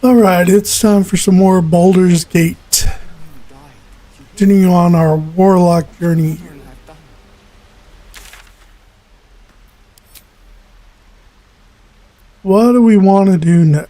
Alright, it's time for some more Baldurs Gate. Continuing on our Warlock journey. What do we want to do next?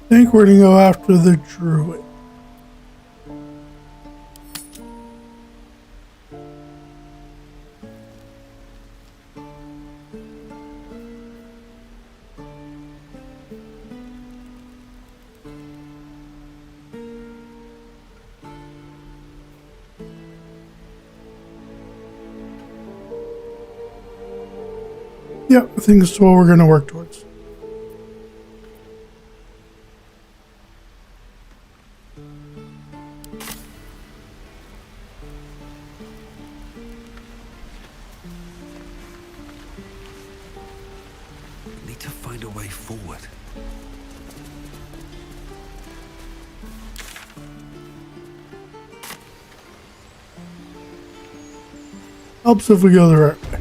I think we're going to go after the druid. Yeah, I think that's what we're going to work towards. Find a way forward. Helps if we go the right way.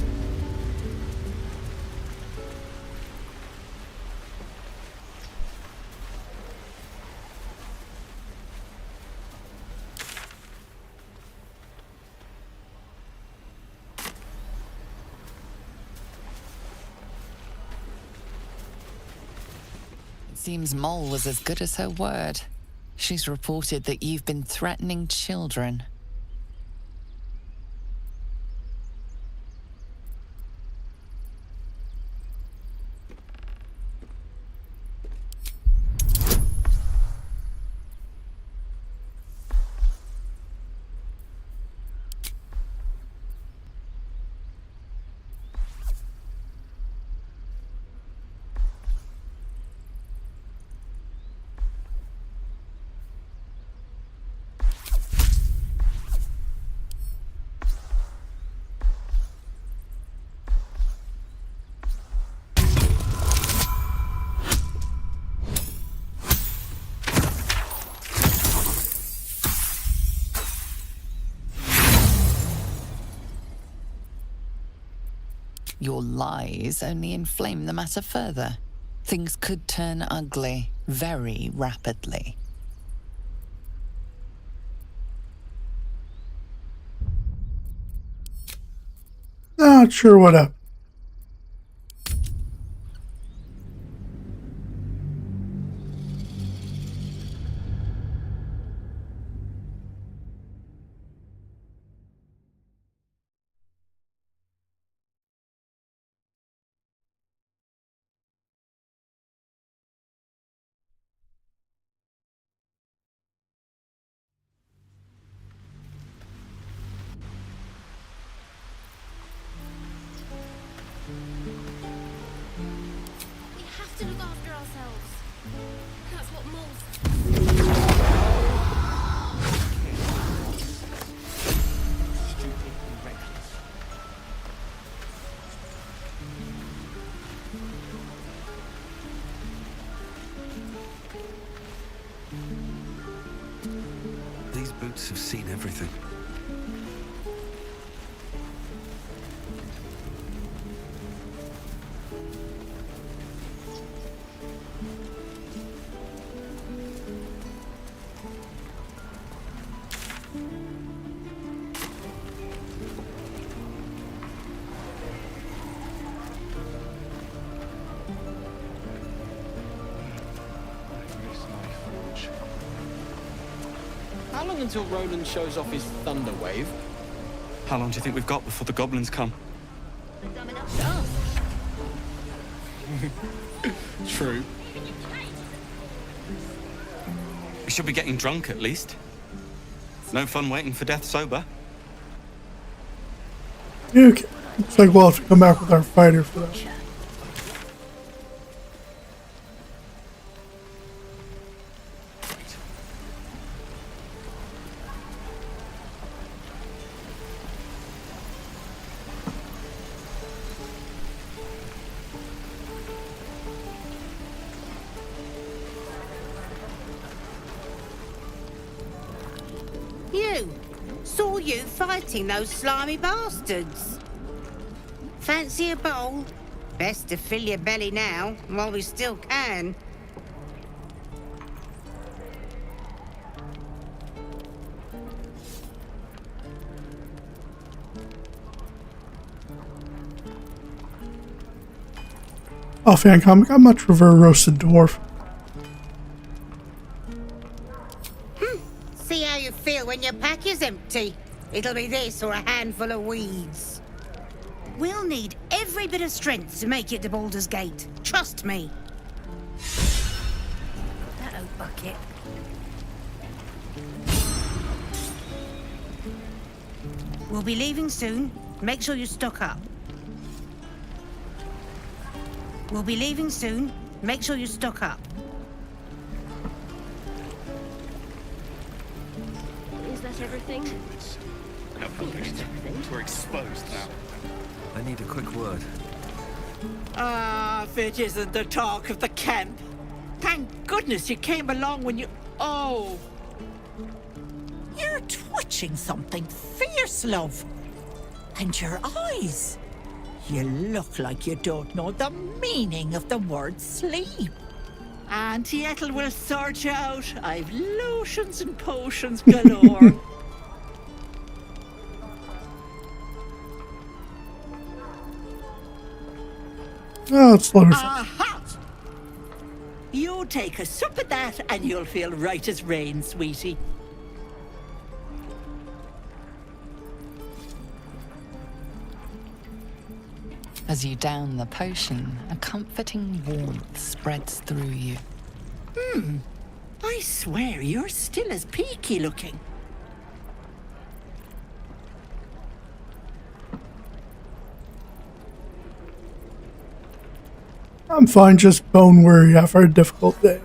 Seems Mole was as good as her word. She's reported that you've been threatening children. Your lies only inflame the matter further. Things could turn ugly very rapidly. Not sure what up. To look after ourselves. That's what moles. Stupid and reckless. These boots have seen everything. How long until Roland shows off his thunder wave? How long do you think we've got before the goblins come? True. We should be getting drunk at least. No fun waiting for death sober. Okay. Looks like we'll have to come back with our fighter for that. You! Saw you fighting those slimy bastards. Fancy a bowl? Best to fill your belly now, while we still can. Offhand comment, how much of a roasted dwarf? See how you feel when your pack is empty. It'll be this or a handful of weeds. We'll need every bit of strength to make it to Baldurs Gate. Trust me. That old bucket. We'll be leaving soon. Make sure you stock up. We'll be leaving soon. Make sure you stock up. Is that everything? No, we're exposed now. I need a quick word. Ah, if it isn't the talk of the camp. Thank goodness you came along when you... Oh. You're twitching something fierce, love. And your eyes. You look like you don't know the meaning of the word sleep. Auntie Ethel will sort you out. I've lotions and potions galore. Oh, it's wonderful. Aha! You take a sup of that and you'll feel right as rain, sweetie. As you down the potion, a comforting warmth spreads through you. I swear you're still as peaky looking. I'm fine, just bone weary after a difficult day.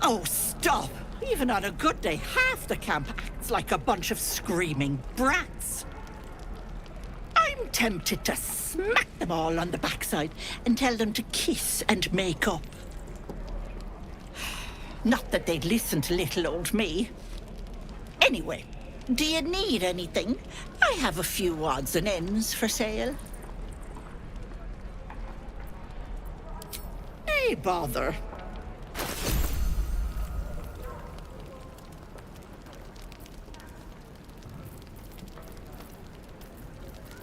Oh, stop! Even on a good day, half the camp acts like a bunch of screaming brats. I'm tempted to smack them all on the backside and tell them to kiss and make up. Not that they'd listen to little old me. Anyway, do you need anything? I have a few odds and ends for sale. Hey, bother.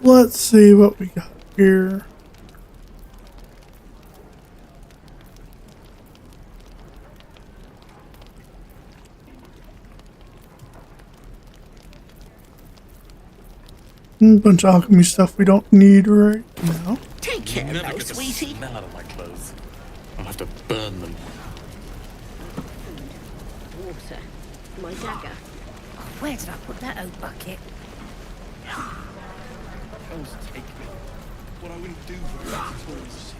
Let's see what we got here. Bunch of alchemy stuff we don't need right now. Take care Never now, get the sweetie. smell out of my clothes. I'll have to burn them. Water. My dagger. Where did I put that old bucket? Hell's take me. What I wouldn't do for the tools.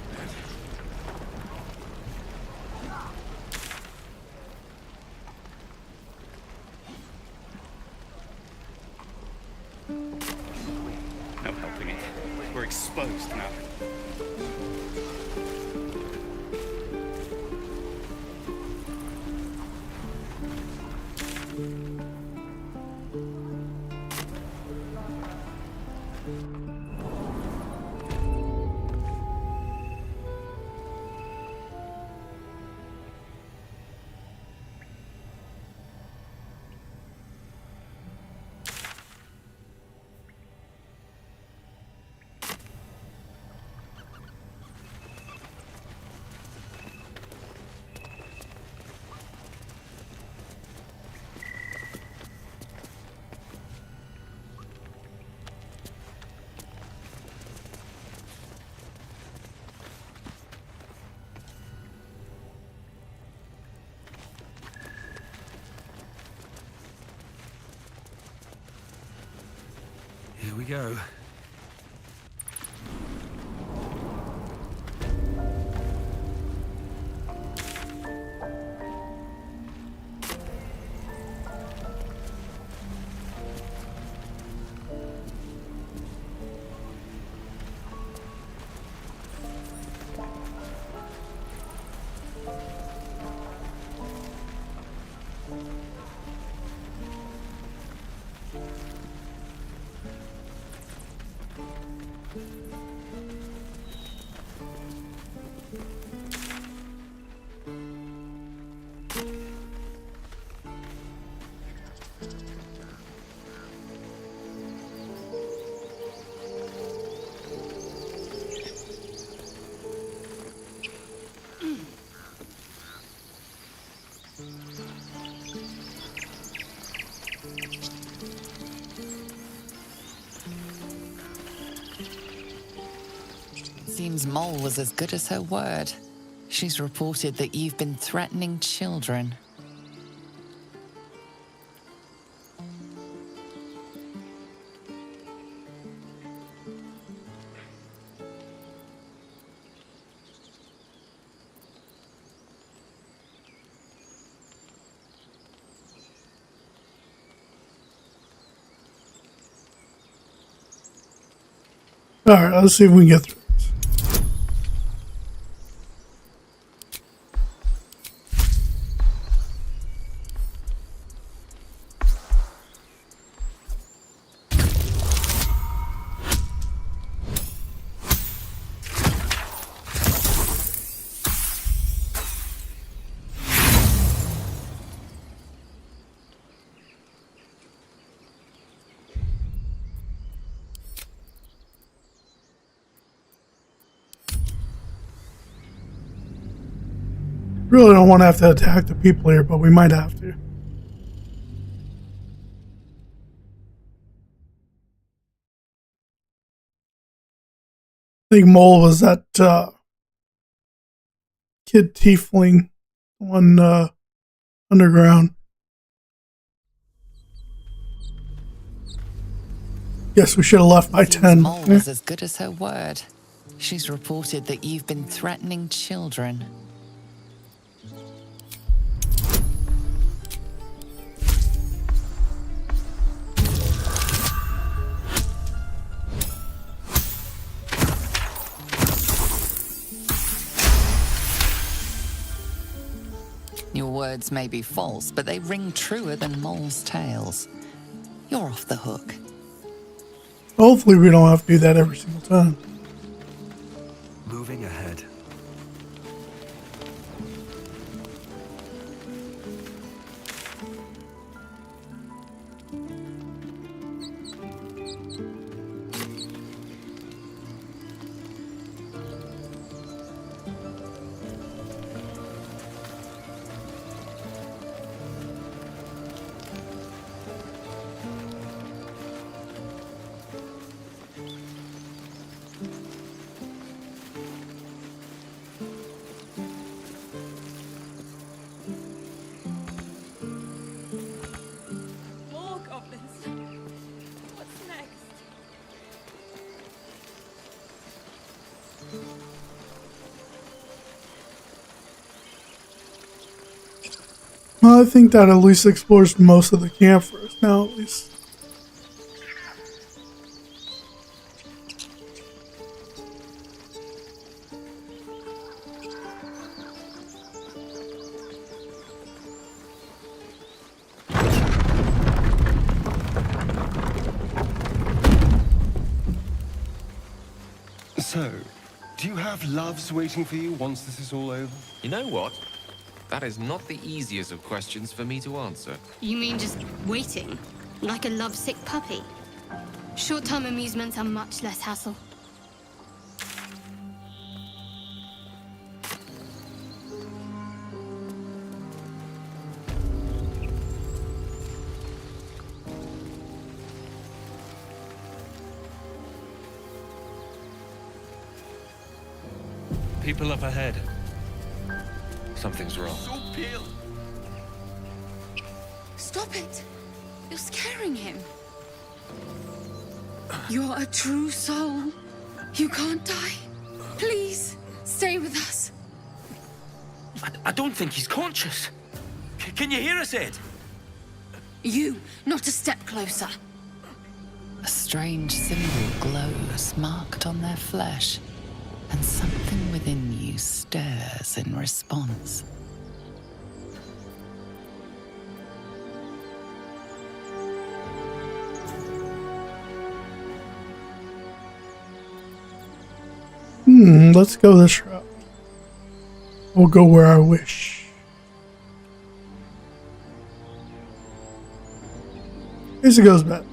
No helping it. We're exposed now. Here we go. Seems Mole was as good as her word. She's reported that you've been threatening children. Alright, let's see if we can get through this. Really don't want to have to attack the people here, but we might have to. I think Mole was that kid tiefling on underground. Guess we should have left by Seems 10. Mole was as good as her word. She's reported that you've been threatening children. Your words may be false, but they ring truer than Mole's tales. You're off the hook. Hopefully we don't have to do that every single time. Moving ahead. More goblins. What's next? Well, I think that at least explores most of the camp for us now, at least. So, do you have loves waiting for you once this is all over? You know what? That is not the easiest of questions for me to answer. You mean just waiting? Like a lovesick puppy? Short-term amusements are much less hassle. People up ahead. Something's wrong. Stop it! You're scaring him. You're a true soul. You can't die. Please, stay with us. I don't think he's conscious. Can you hear us, Ed? You, not a step closer. A strange symbol glows marked on their flesh, and something within you stirs in response. Let's go this route. We'll go where I wish. Here's it goes back.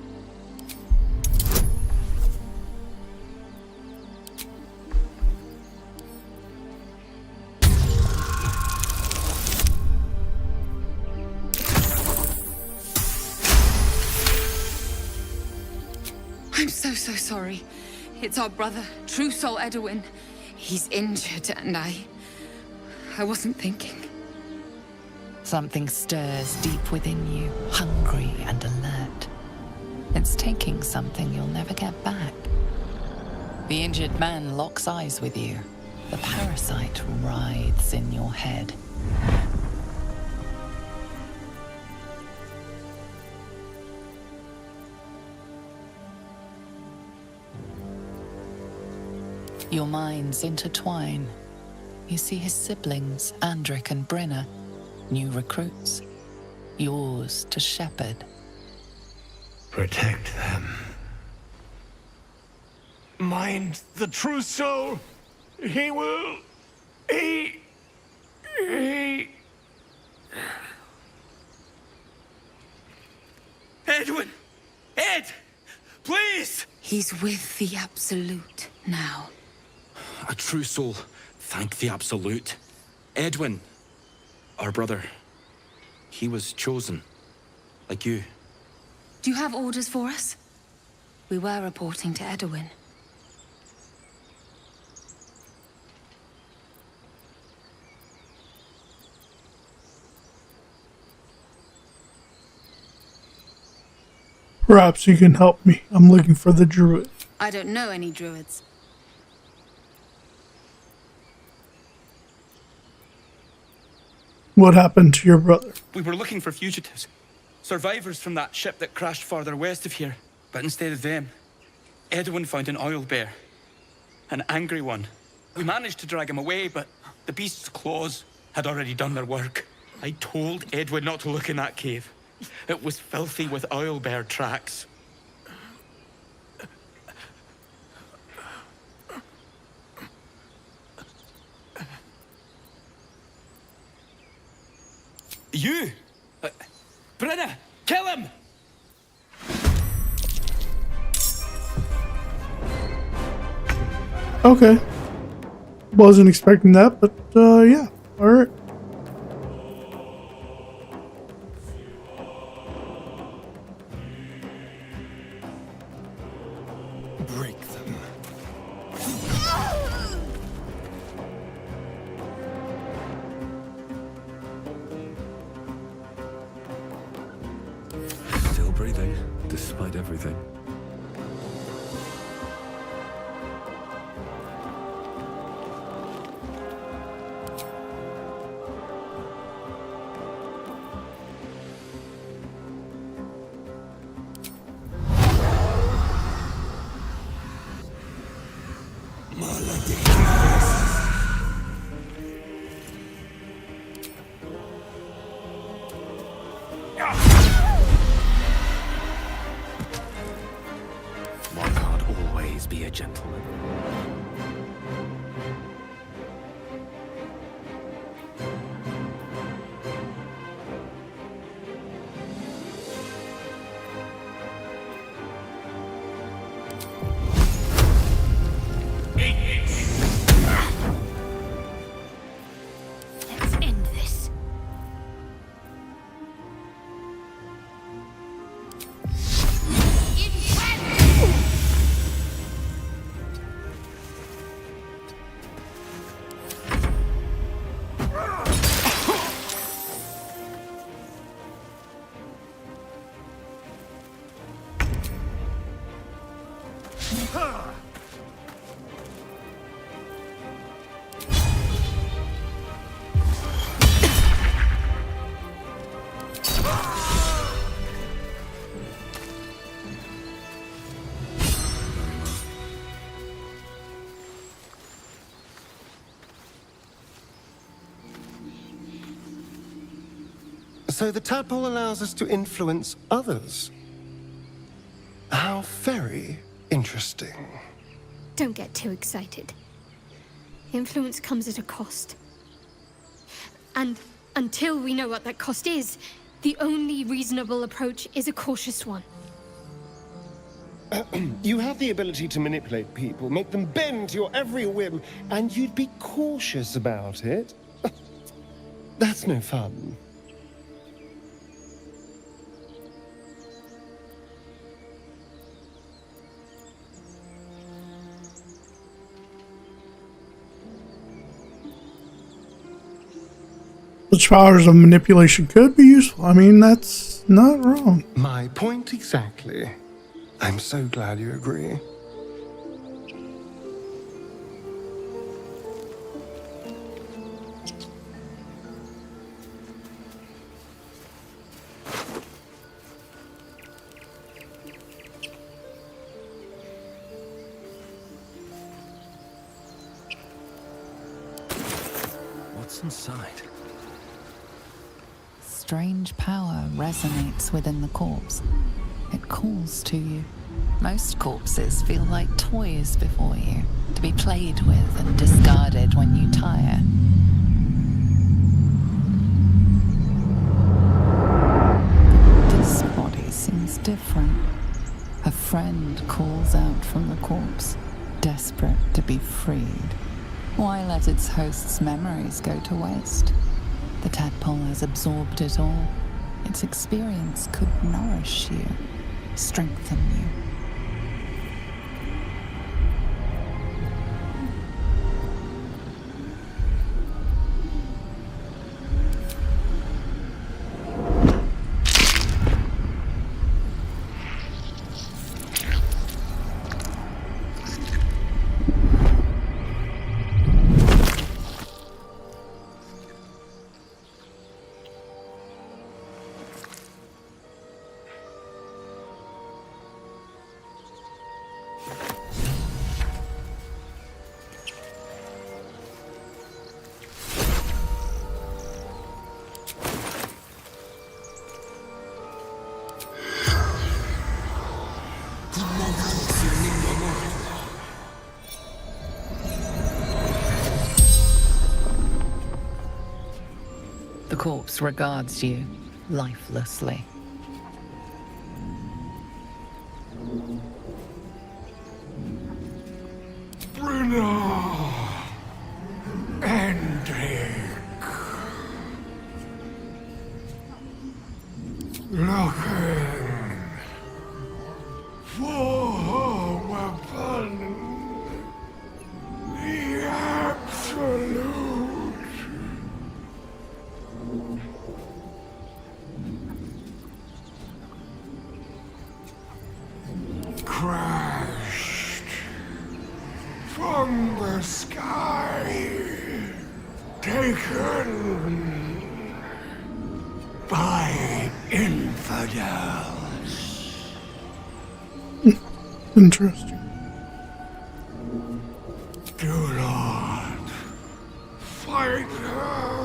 I'm so sorry. It's our brother, True Soul Edwin. He's injured, and I wasn't thinking. Something stirs deep within you, hungry and alert. It's taking something you'll never get back. The injured man locks eyes with you. The parasite writhes in your head. Your minds intertwine. You see his siblings, Andric and Brenna, new recruits, yours to shepherd. Protect them. Mind the true soul. He will. He. Edwin! Ed! Please! He's with the Absolute now. A true soul. Thank the Absolute. Edwin, our brother, he was chosen. Like you. Do you have orders for us? We were reporting to Edwin. Perhaps you can help me. I'm looking for the druid. I don't know any druids. What happened to your brother? We were looking for fugitives. Survivors from that ship that crashed farther west of here. But instead of them, Edwin found an oil bear. An angry one. We managed to drag him away, but the beast's claws had already done their work. I told Edwin not to look in that cave. It was filthy with oil bear tracks. You! Brenna! Kill him! Okay. Wasn't expecting that, but yeah. Alright. Break them. Still breathing, despite everything. One can't always be a gentleman. Let's end this. So the tadpole allows us to influence others. How very interesting. Don't get too excited. Influence comes at a cost. And until we know what that cost is, the only reasonable approach is a cautious one. You have the ability to manipulate people, make them bend to your every whim, and you'd be cautious about it? That's no fun. Such powers of manipulation could be useful. I mean, that's not wrong. My point exactly. I'm so glad you agree. What's inside? Strange power resonates within the corpse. It calls to you. Most corpses feel like toys before you, to be played with and discarded when you tire. This body seems different. A friend calls out from the corpse, desperate to be freed. Why let its host's memories go to waste? The tadpole has absorbed it all. Its experience could nourish you, strengthen you. The corpse regards you lifelessly. Crashed from the sky, taken by infidels. Interesting. Do not fight her.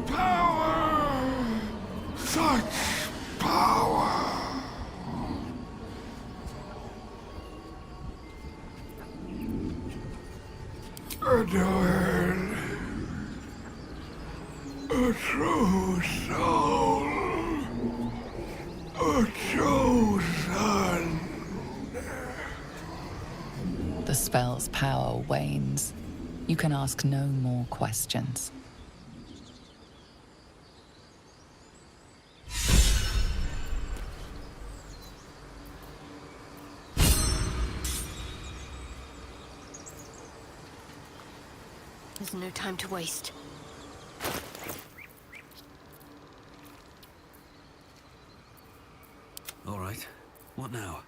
Power, such power. Adored, a true soul, a chosen. The spell's power wanes. You can ask no more questions. There's no time to waste. All right. What now?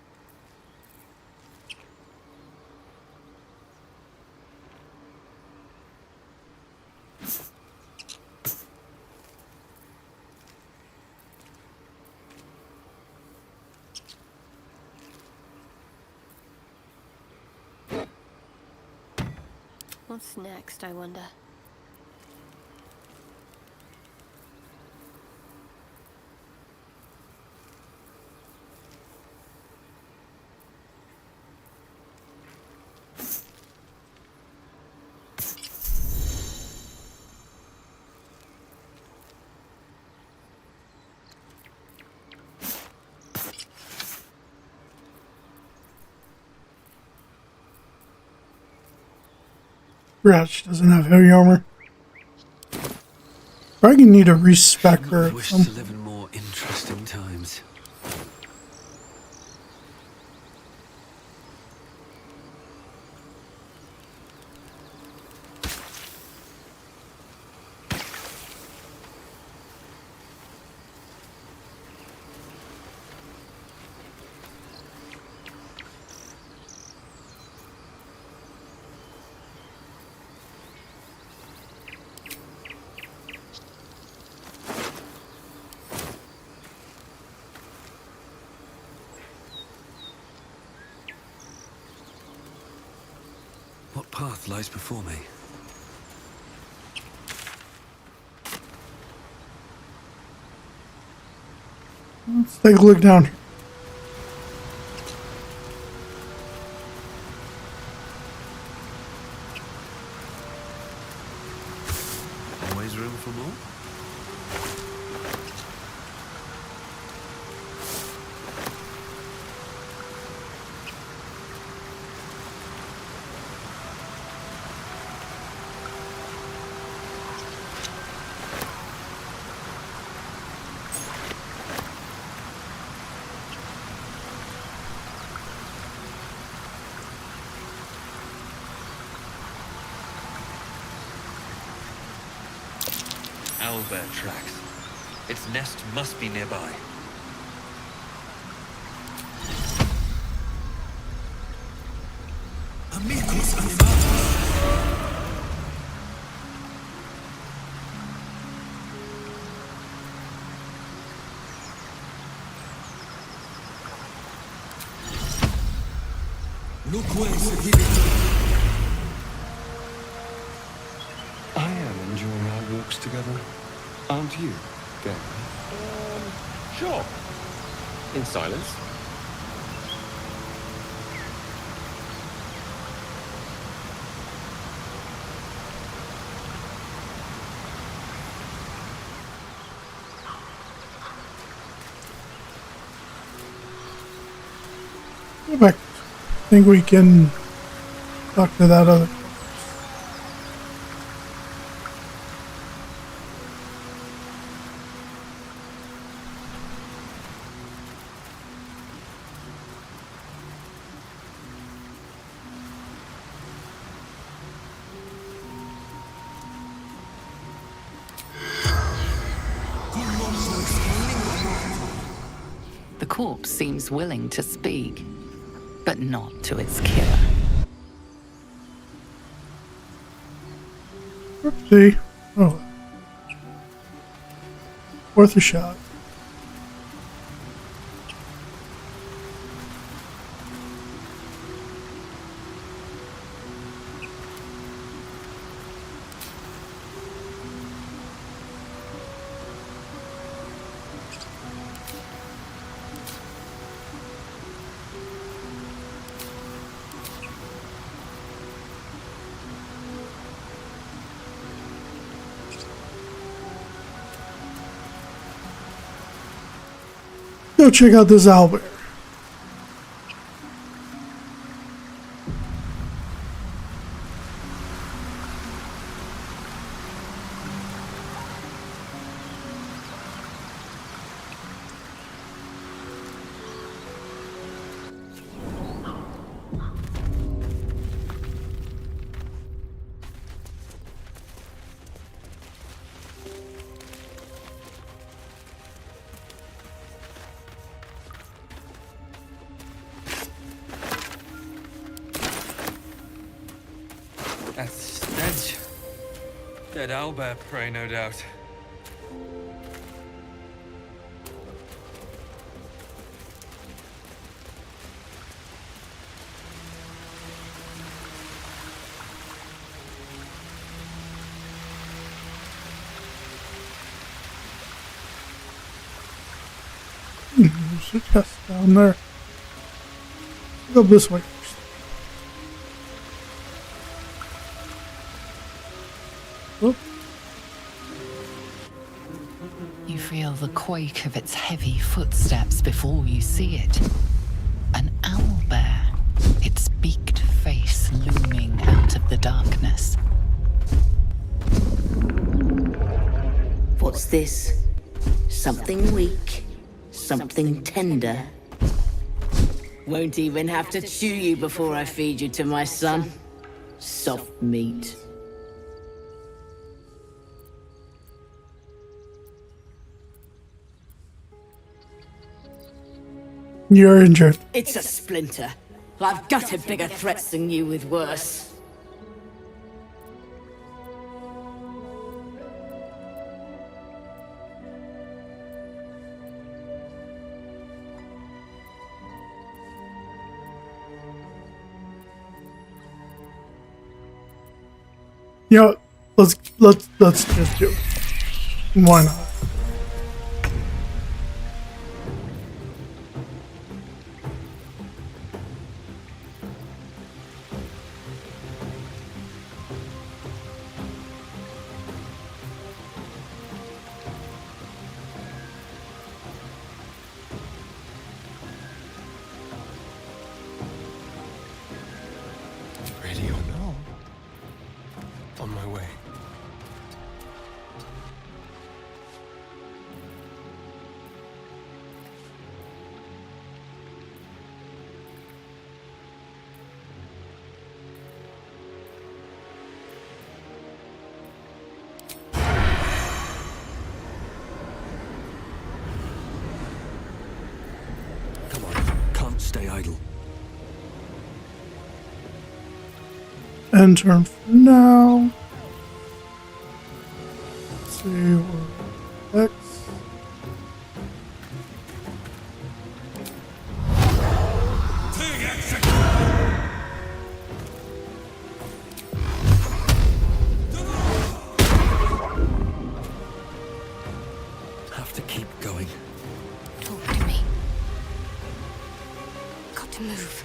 What's next, I wonder? Gretch doesn't have heavy armor. Probably need to respec her. I wish to live in more interesting times. path lies before me. Let's take a look down here. Always room for more? Owlbear tracks. Its nest must be nearby. Amigos animados. No puede seguir aquí. I am enjoying our walks together. Aren't you, Gary? Sure. In silence. Go back. I think we can talk to that other. The corpse seems willing to speak, but not to its killer. Oopsie. Oh. Worth a shot. Go check out this owlbear. That's stench. Dead owlbear prey, no doubt. There's a chest down there. Go this way first. Whoop. You feel the quake of its heavy footsteps before you see it. An owlbear, its beaked face looming out of the darkness. What's this? Something weak, something tender. Won't even have to chew you before I feed you to my son. Soft meat. You're injured. It's a splinter. I've gutted bigger threats than you with worse. You know, let's just do it. Why not? Ready or not? On my way. Come on, can't stay idle. End turn for now. Let's see where X. Have to keep going. Talk to me. Got to move.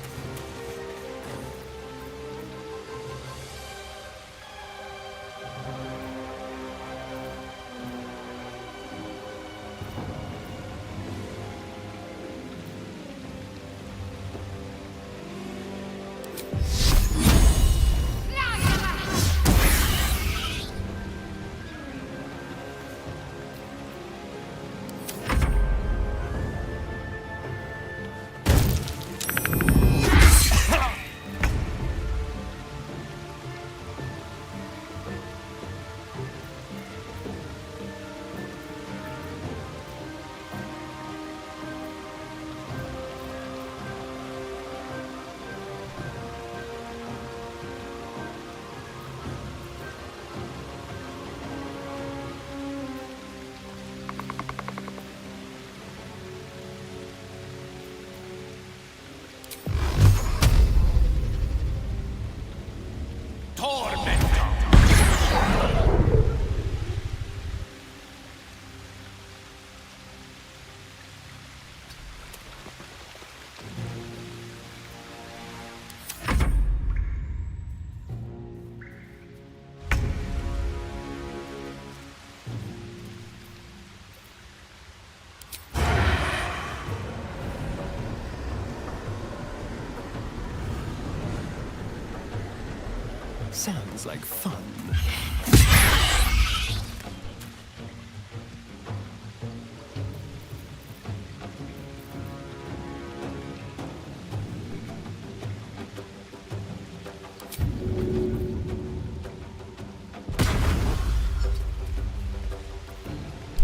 Sounds like fun.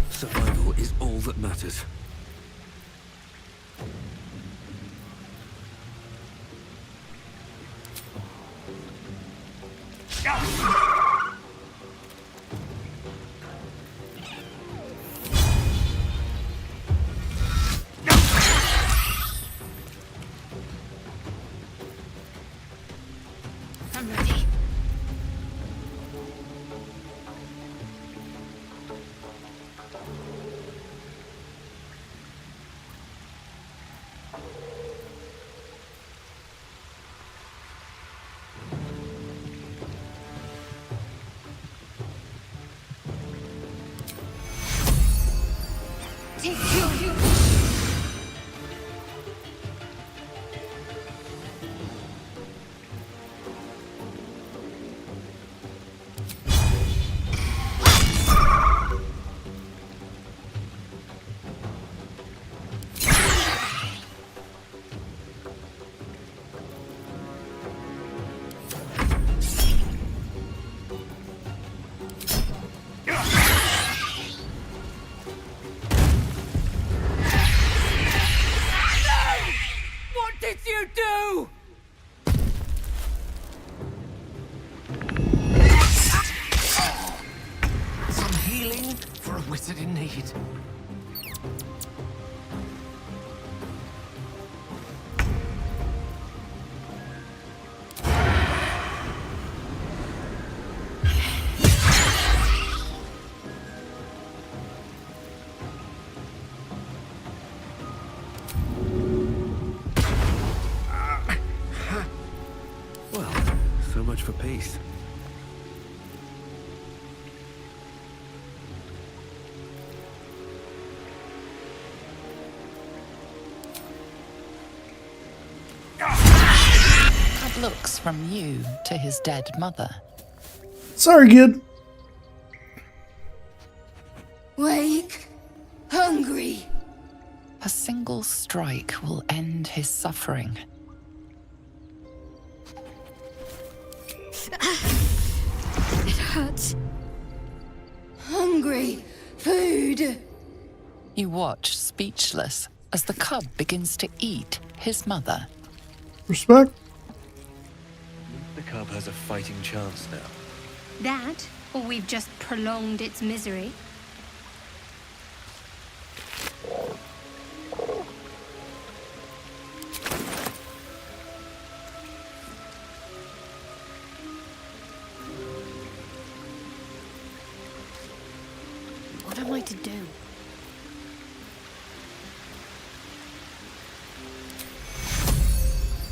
Survival is all that matters. I'm ready. What did you do? Some healing for a wizard in need. looks from you to his dead mother. Sorry, kid. Wake. Hungry. A single strike will end his suffering. It hurts. Hungry. Food. You watch, speechless, as the cub begins to eat his mother. Respect. The cub has a fighting chance now. That, or we've just prolonged its misery. What am I to do?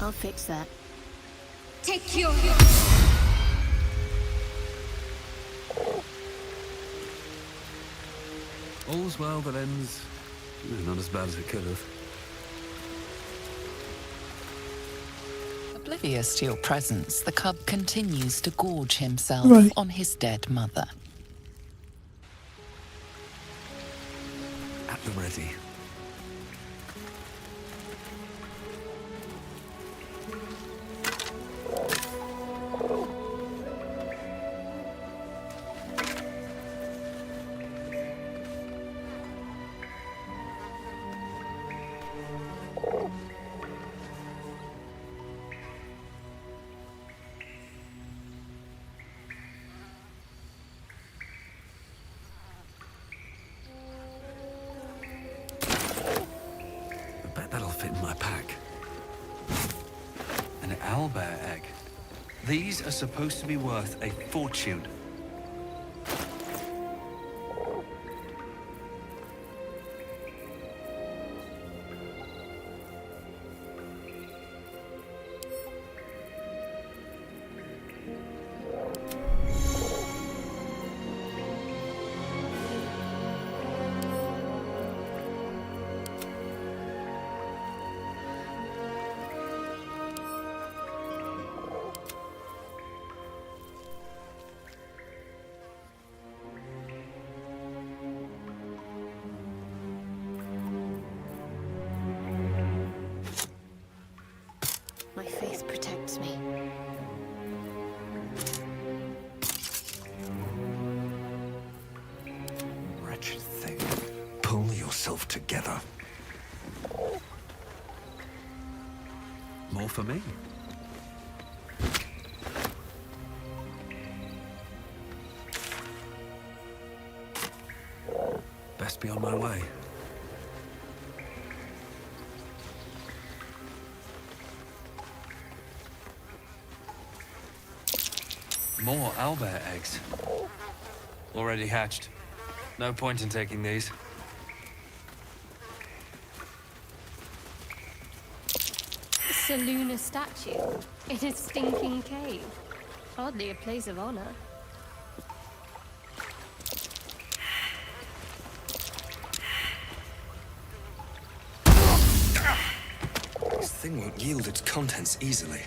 I'll fix that. Take your... All's well that ends... not as bad as it could have. Oblivious to your presence, the cub continues to gorge himself Right. on his dead mother. At the ready. I bet that'll fit in my pack. An owlbear egg. These are supposed to be worth a fortune. My faith protects me. Wretched thing. Pull yourself together. More for me? Best be on my way. More owlbear eggs. Already hatched. No point in taking these. It's a lunar statue in a stinking cave. Hardly a place of honor. This thing won't yield its contents easily.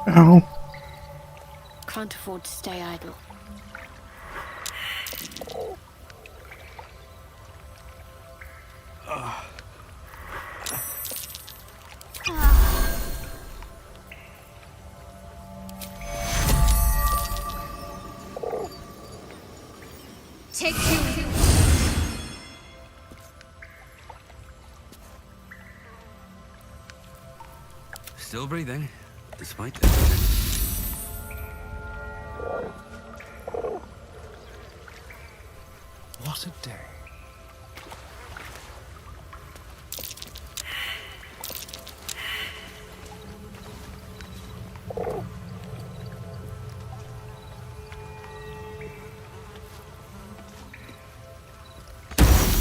Ow. Can't afford to stay idle. Take you. Still breathing, despite everything. What a day.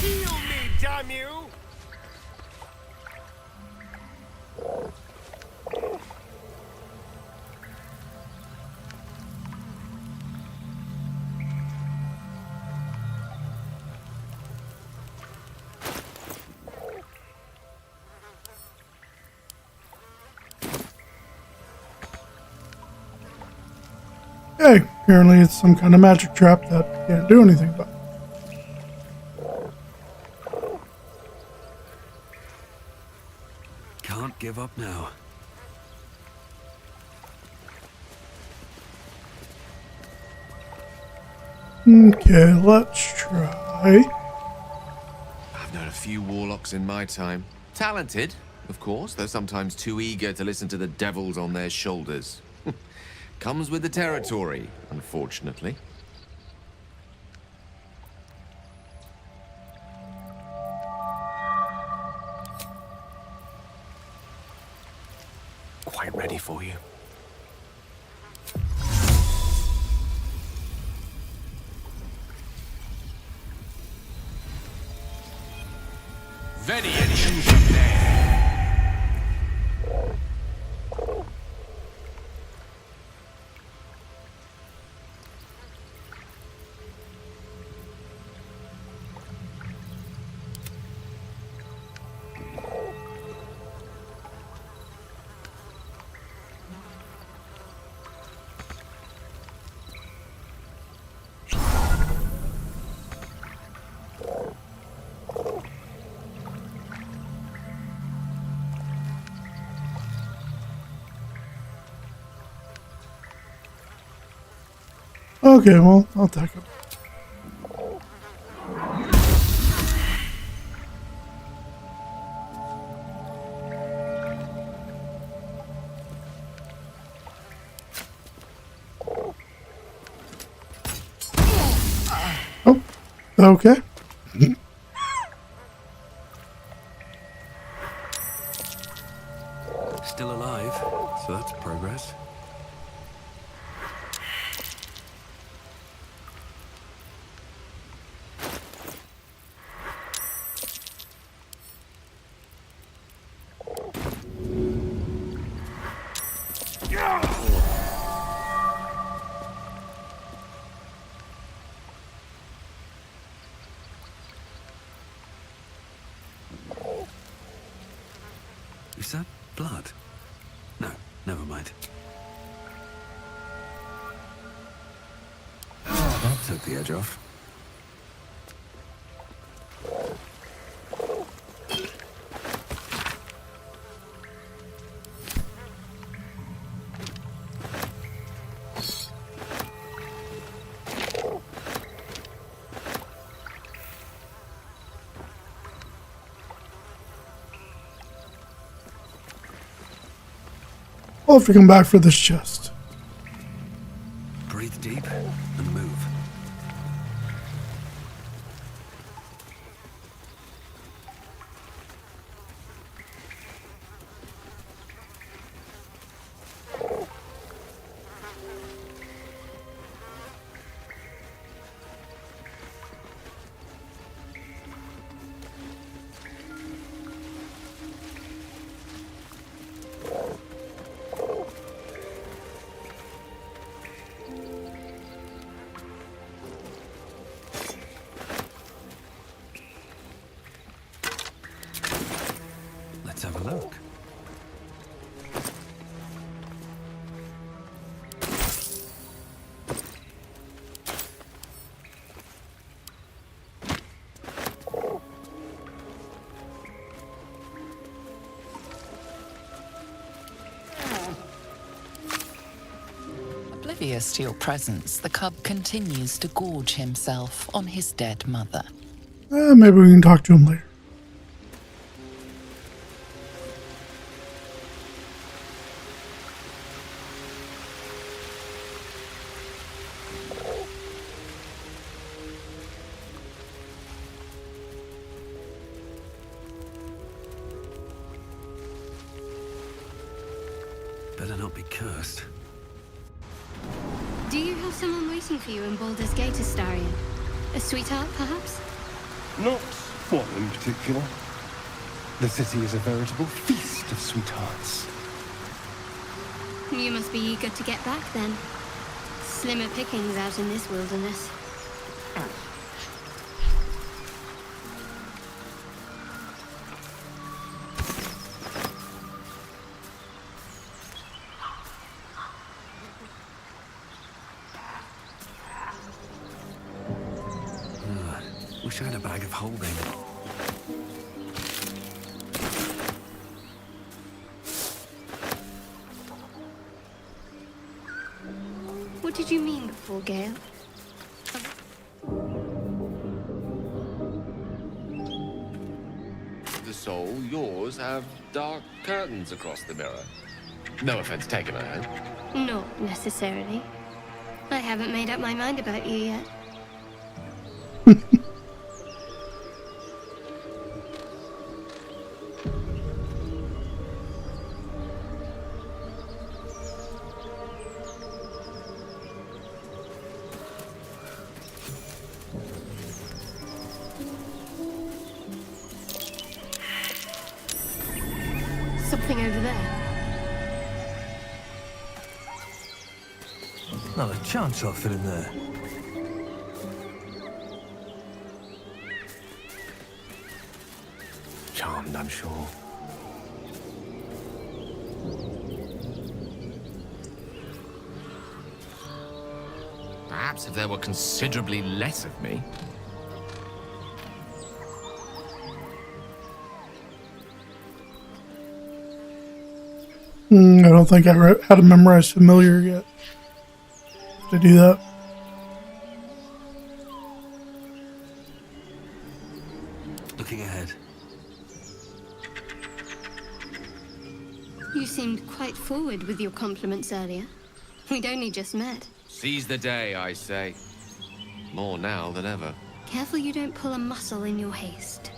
Heal me, damn you! Hey, apparently it's some kind of magic trap that you can't do anything about. Can't give up now. Okay, let's try. I've known a few warlocks in my time. Talented, of course, though sometimes too eager to listen to the devils on their shoulders. Comes with the territory, unfortunately. Quite ready for you. Very Okay, well, I'll take it. Oh, okay. Still alive, so that's progress. Is that blood? No, never mind. That took the edge off. I'll have to come back for this chest. Breathe deep and move. Let's have a look. Oblivious to your presence, the cub continues to gorge himself on his dead mother. Maybe we can talk to him later. Better not be cursed. Do you have someone waiting for you in Baldurs Gate, Astarion? A sweetheart, perhaps? Not one in particular. The city is a veritable feast of sweethearts. You must be eager to get back, then. Slimmer pickings out in this wilderness. Wish I had a bag of holding. What did you mean before, Gale? The soul, yours, have dark curtains across the mirror. No offense taken, I hope. Not necessarily. I haven't made up my mind about you yet. Something over there. Not a chance I'll fit in there. Charmed, I'm sure. Perhaps if there were considerably less of me. I don't think I had to memorize familiar yet. To do that. Looking ahead. You seemed quite forward with your compliments earlier. We'd only just met. Seize the day, I say. More now than ever. Careful you don't pull a muscle in your haste.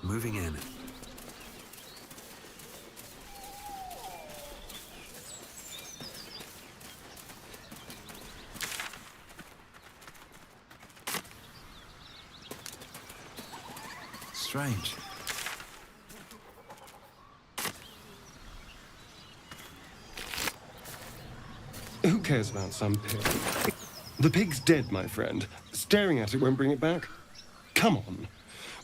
Moving in. Strange. Who cares about some pig? The pig's dead, my friend. Staring at it won't bring it back. Come on.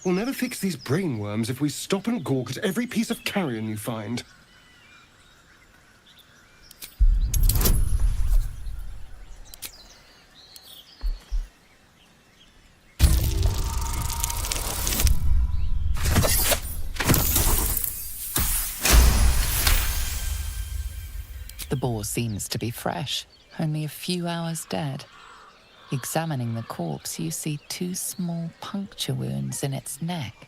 We'll never fix these brainworms if we stop and gawk at every piece of carrion you find. The boar seems to be fresh, only a few hours dead. Examining the corpse, you see 2 small puncture wounds in its neck.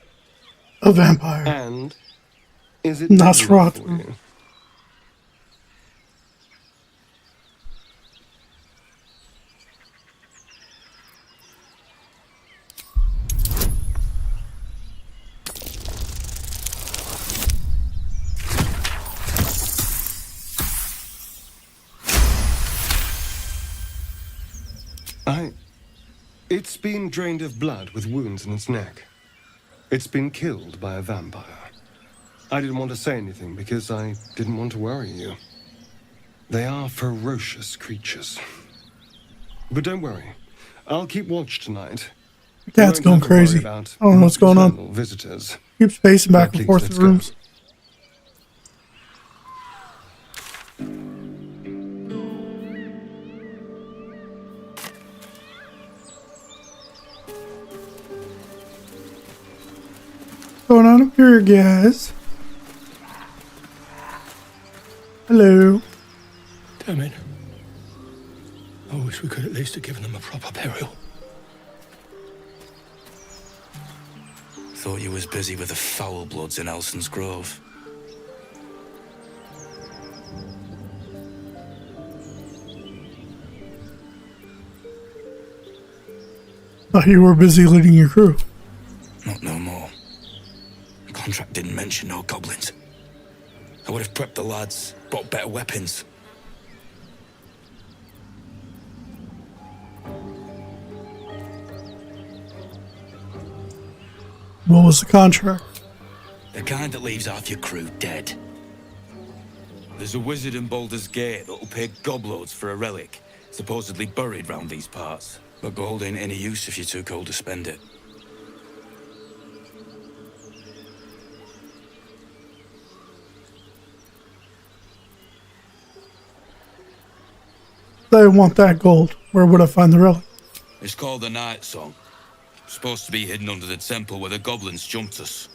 A vampire. And is it Nosferatu. It's been drained of blood with wounds in its neck. It's been killed by a vampire. I didn't want to say anything because I didn't want to worry you. They are ferocious creatures. But don't worry, I'll keep watch tonight. Cat's going crazy. I don't know what's going on. Visitors. Keeps pacing back and forth the rooms. going on up here, guys? Hello. Damn it. I wish we could at least have given them a proper burial. Thought you was busy with the foul bloods in Elson's Grove. Thought you were busy leading your crew. Not no more. The contract didn't mention no goblins. I would have prepped the lads, brought better weapons. What was the contract? The kind that leaves half your crew dead. There's a wizard in Baldurs Gate that'll pay gobloads for a relic, supposedly buried round these parts. But gold ain't any use if you're too cold to spend it. I want that gold. Where would I find the relic? It's called the Night Song. Supposed to be hidden under the temple where the goblins jumped us.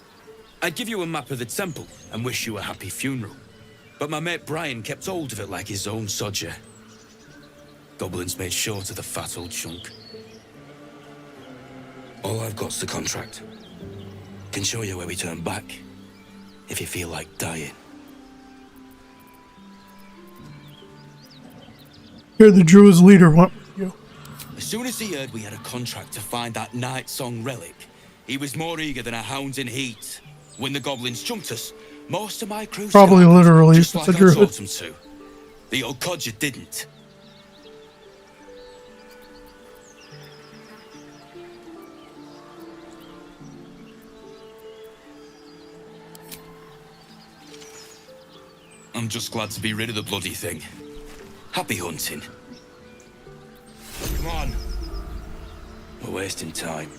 I'd give you a map of the temple and wish you a happy funeral. But my mate Brian kept hold of it like his own sodger. Goblins made short of the fat old chunk. All I've got's the contract. Can show you where we turn back, if you feel like dying. Here, the Druid's leader went with you. As soon as he heard we had a contract to find that Night Song relic, he was more eager than a hound in heat. When the goblins jumped us, most of my crew Probably scattered, literally, just if like it's a I druid. taught them to. The old codger didn't. I'm just glad to be rid of the bloody thing. Happy hunting. Come on. We're wasting time.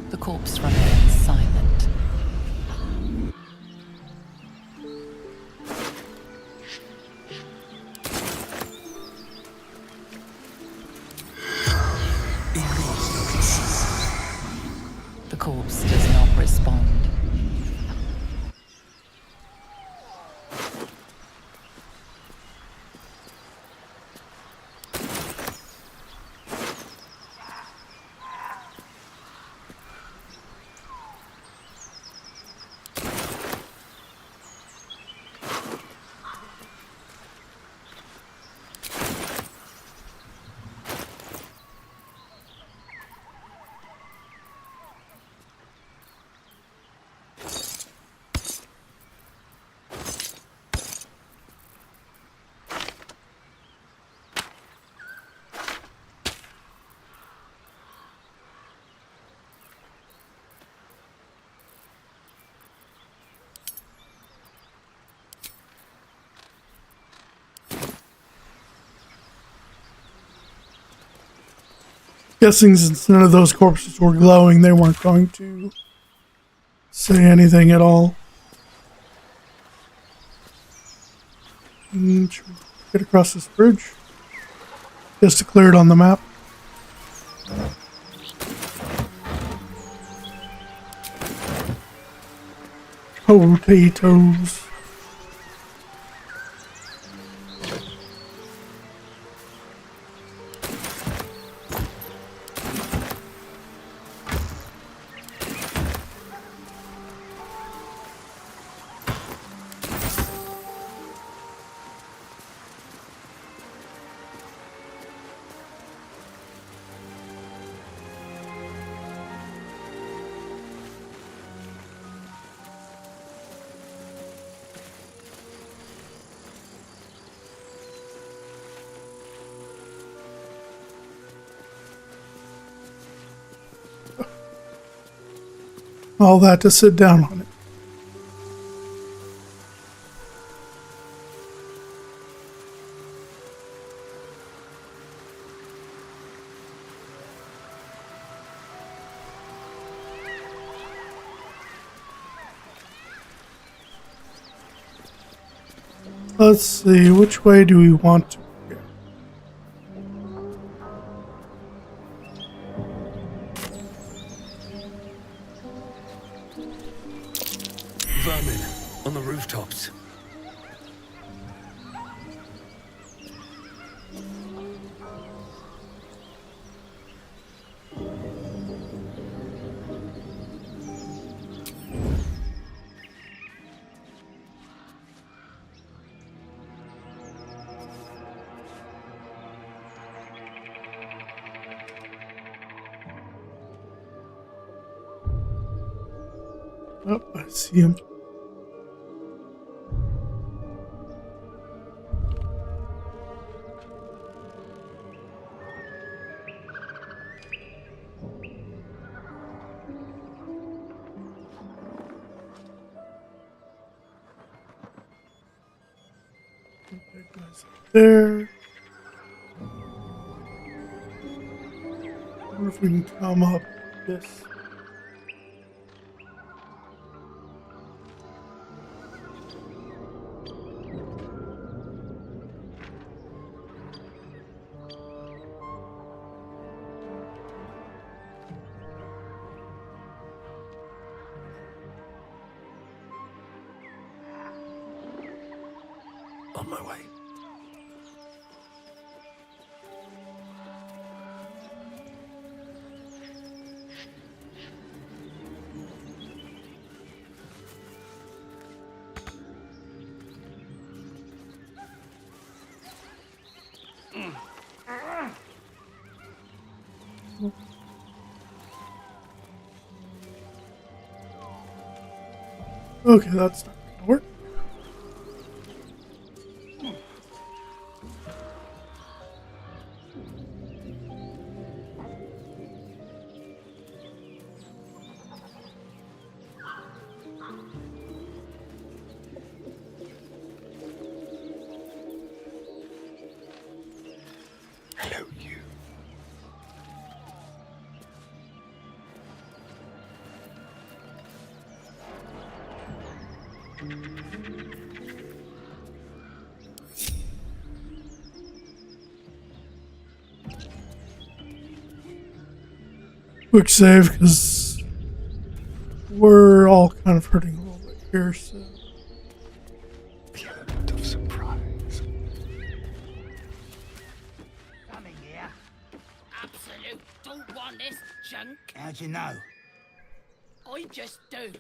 The corpse remains silent. The corpse does not respond. Guessing since none of those corpses were glowing, they weren't going to say anything at all. Should we get across this bridge? Just to clear it on the map. Potatoes. All that to sit down on it. Let's see, which way do we want to go? Vermin on the rooftops. Oh, I see him. There. I wonder if we can come up this. On my way. Okay, that's not gonna work. Hello, you. Quick save, because we're all kind of hurting a little bit here, so. The element of surprise. Coming here. Absolute don't want this junk. How'd you know? I just do.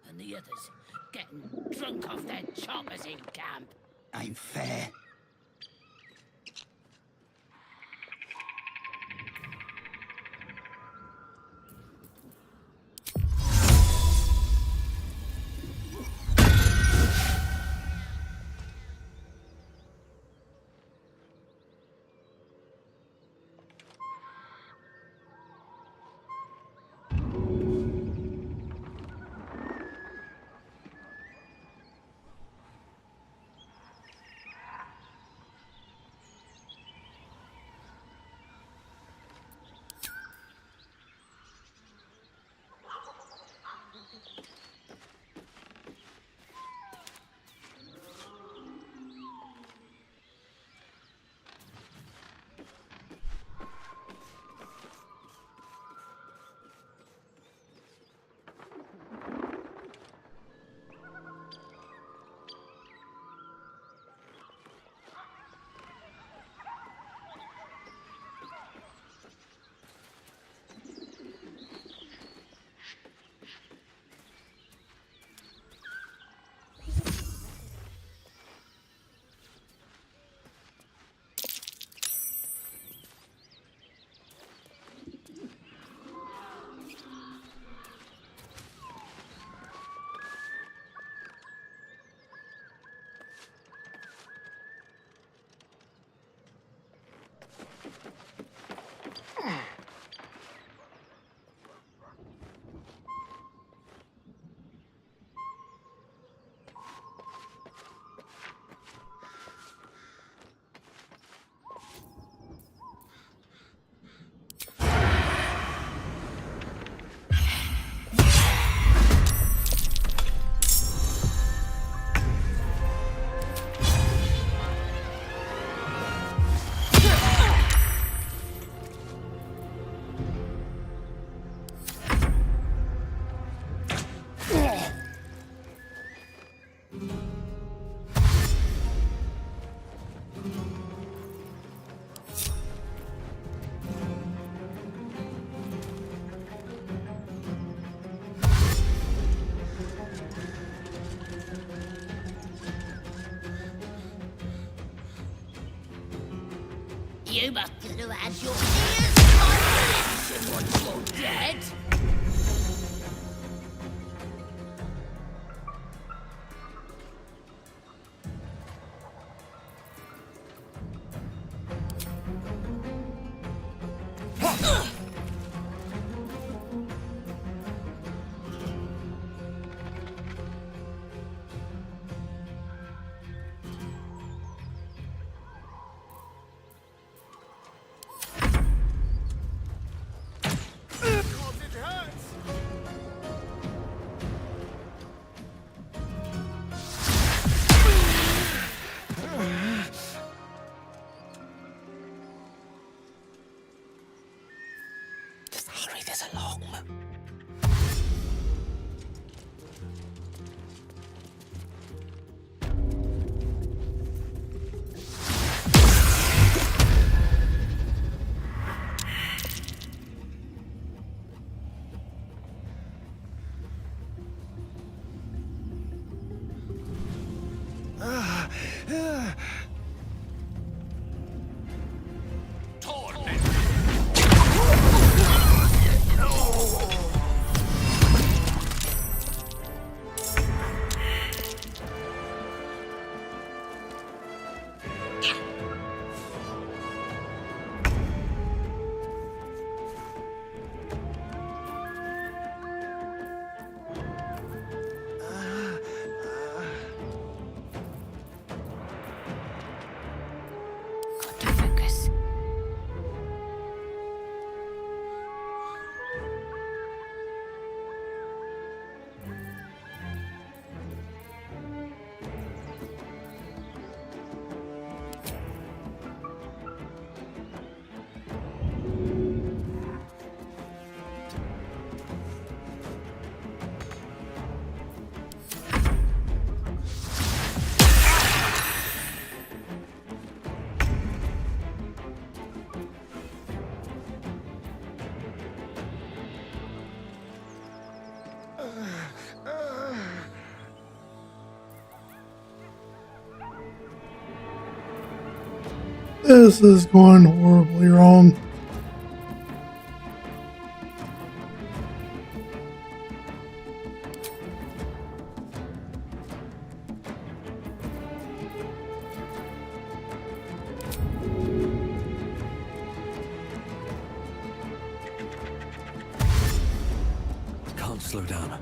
And the others getting drunk off their choppers in camp. Ain't fair. You must have had your ears on once you're dead. Just hurry this along. Got to focus. This is going horribly wrong. Can't slow down.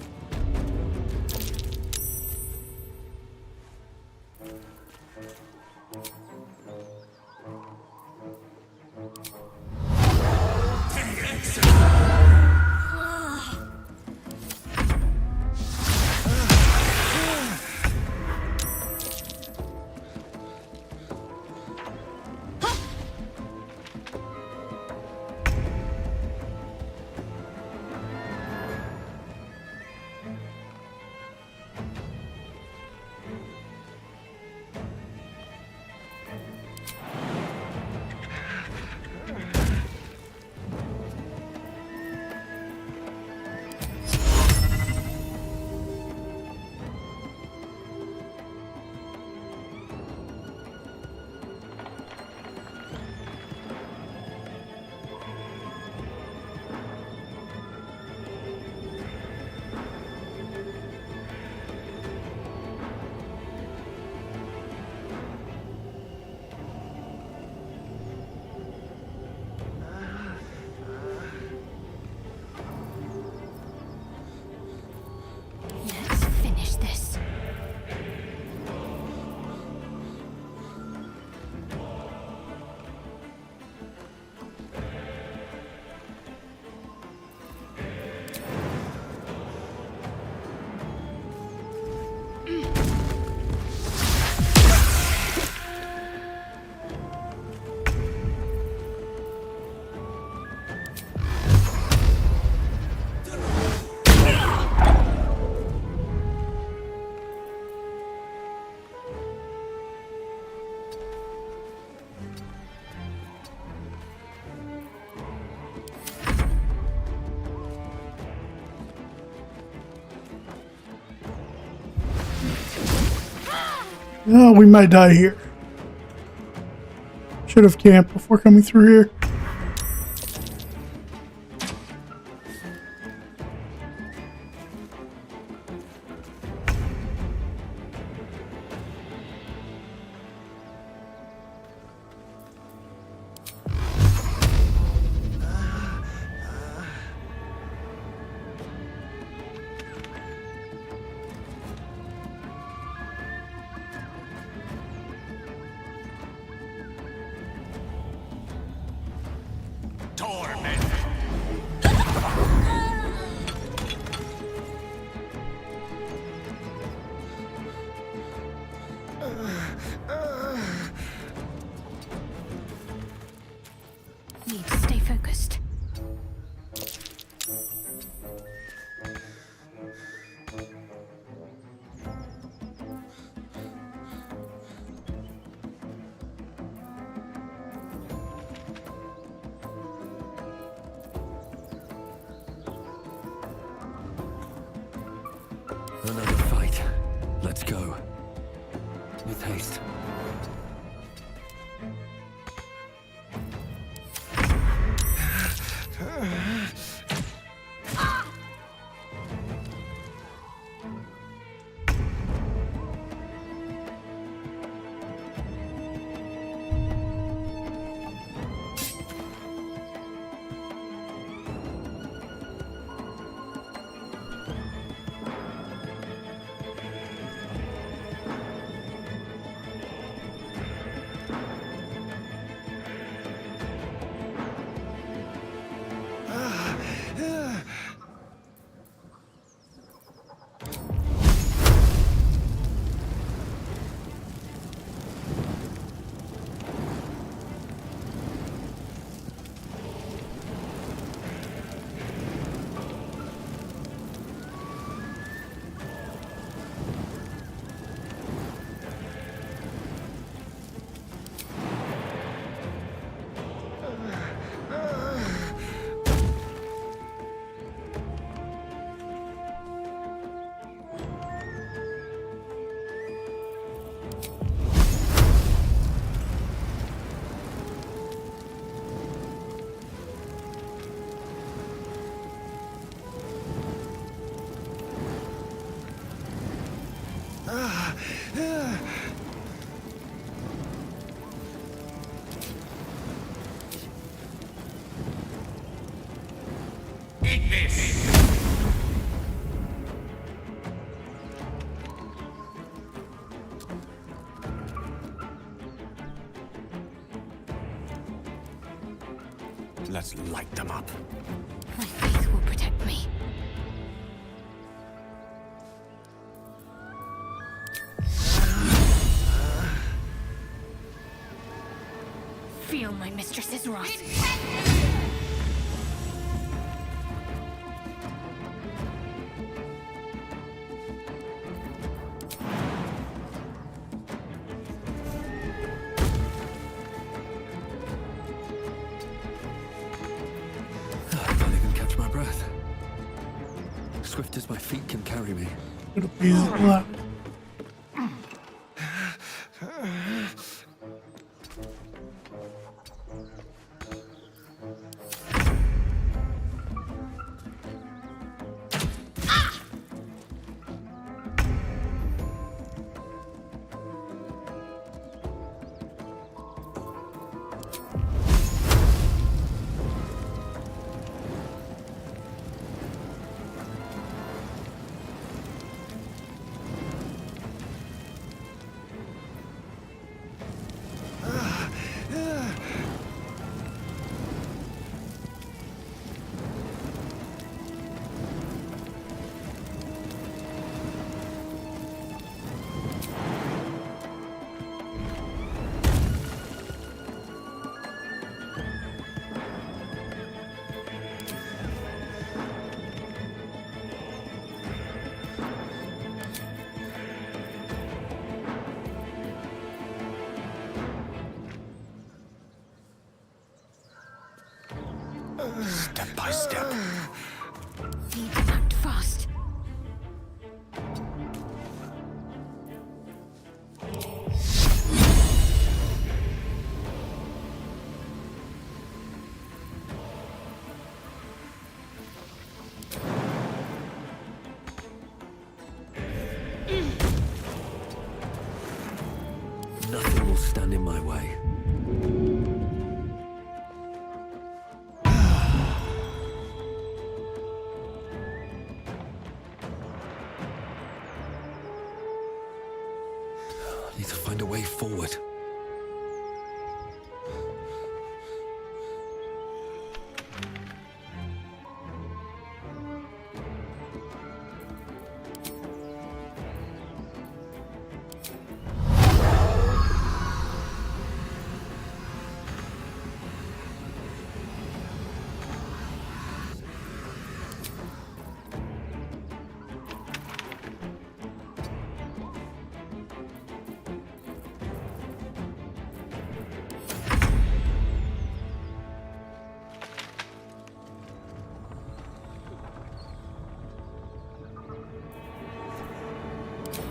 Let's finish this. Oh, we might die here. Should have camped before coming through here. Need to stay focused. Another fight. Let's go. With haste. Let's light them up. My faith will protect me. Feel my mistress's wrath. I can't even catch my breath. Swift as my feet can carry me. It'll be loud. Step by step. Need to act fast. Nothing will stand in my way. I need to find a way forward.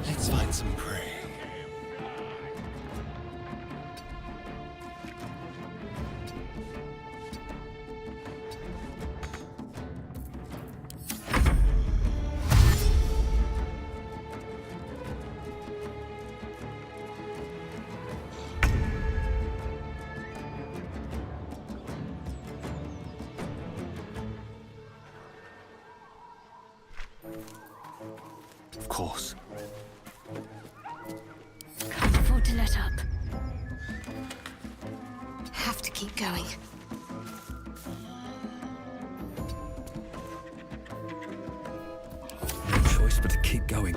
Let's find some prey. Of course. Can't afford to let up. Have to keep going. No choice but to keep going.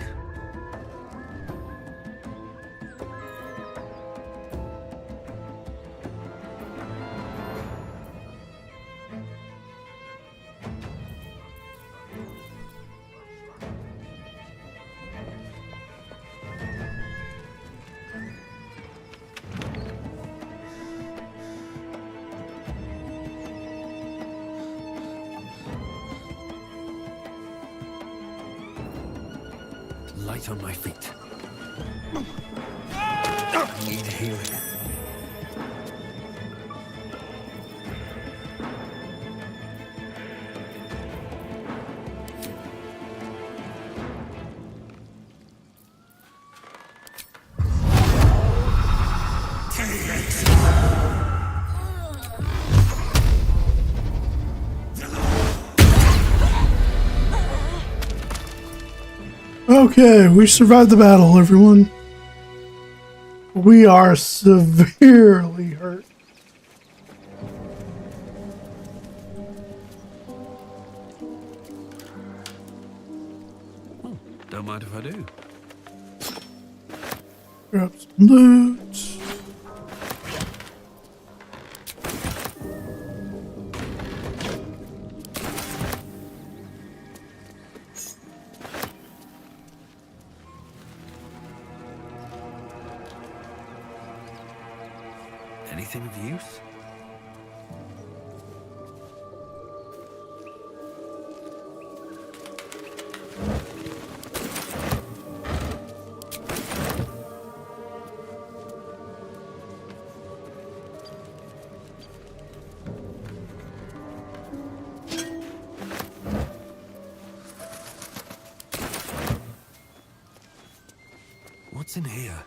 Light on my feet. I need healing. Okay, we survived the battle, everyone. We are severely hurt. Don't mind if I do. Grab some loot. Anything of use? What's in here?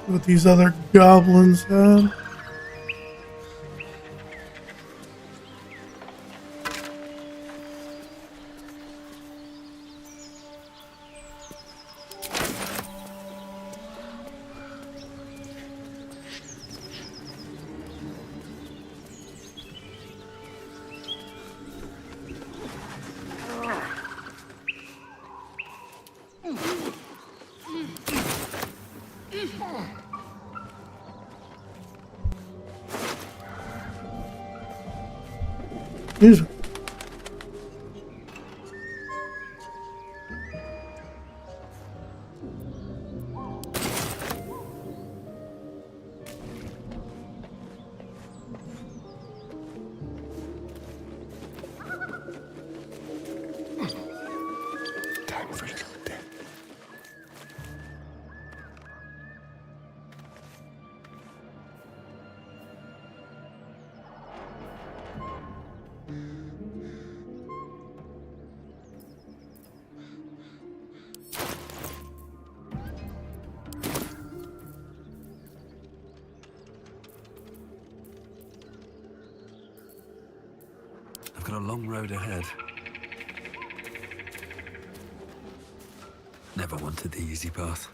What these other goblins had. These Time for a little death. a long road ahead. Never wanted the easy path.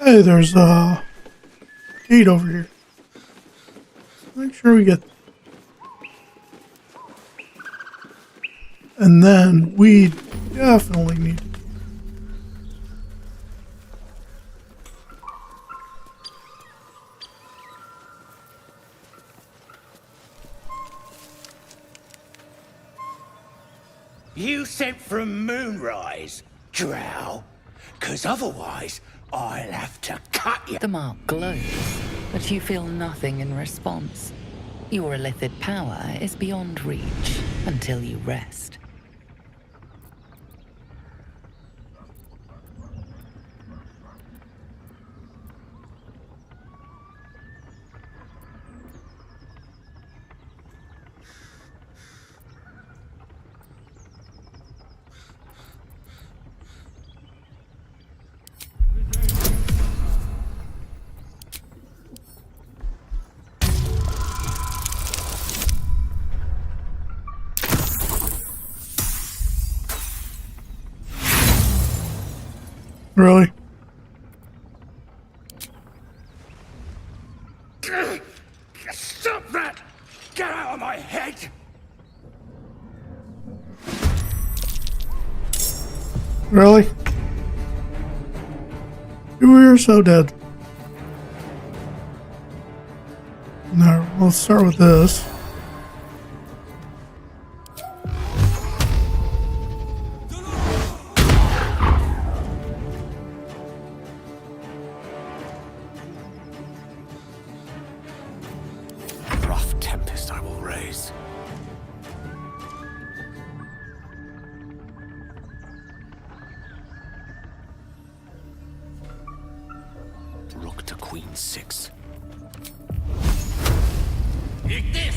Hey, there's a gate over here. Make sure we get. And then we definitely need. You sent from Moonrise, Drow? 'Cause otherwise, I'll have to cut you. The mark glows, but you feel nothing in response. Your illithid power is beyond reach until you rest. Really? Stop that! Get out of my head! Really? You were so dead. No, let's start with this. Rough tempest I will raise. Rook to Queen 6. Eat this!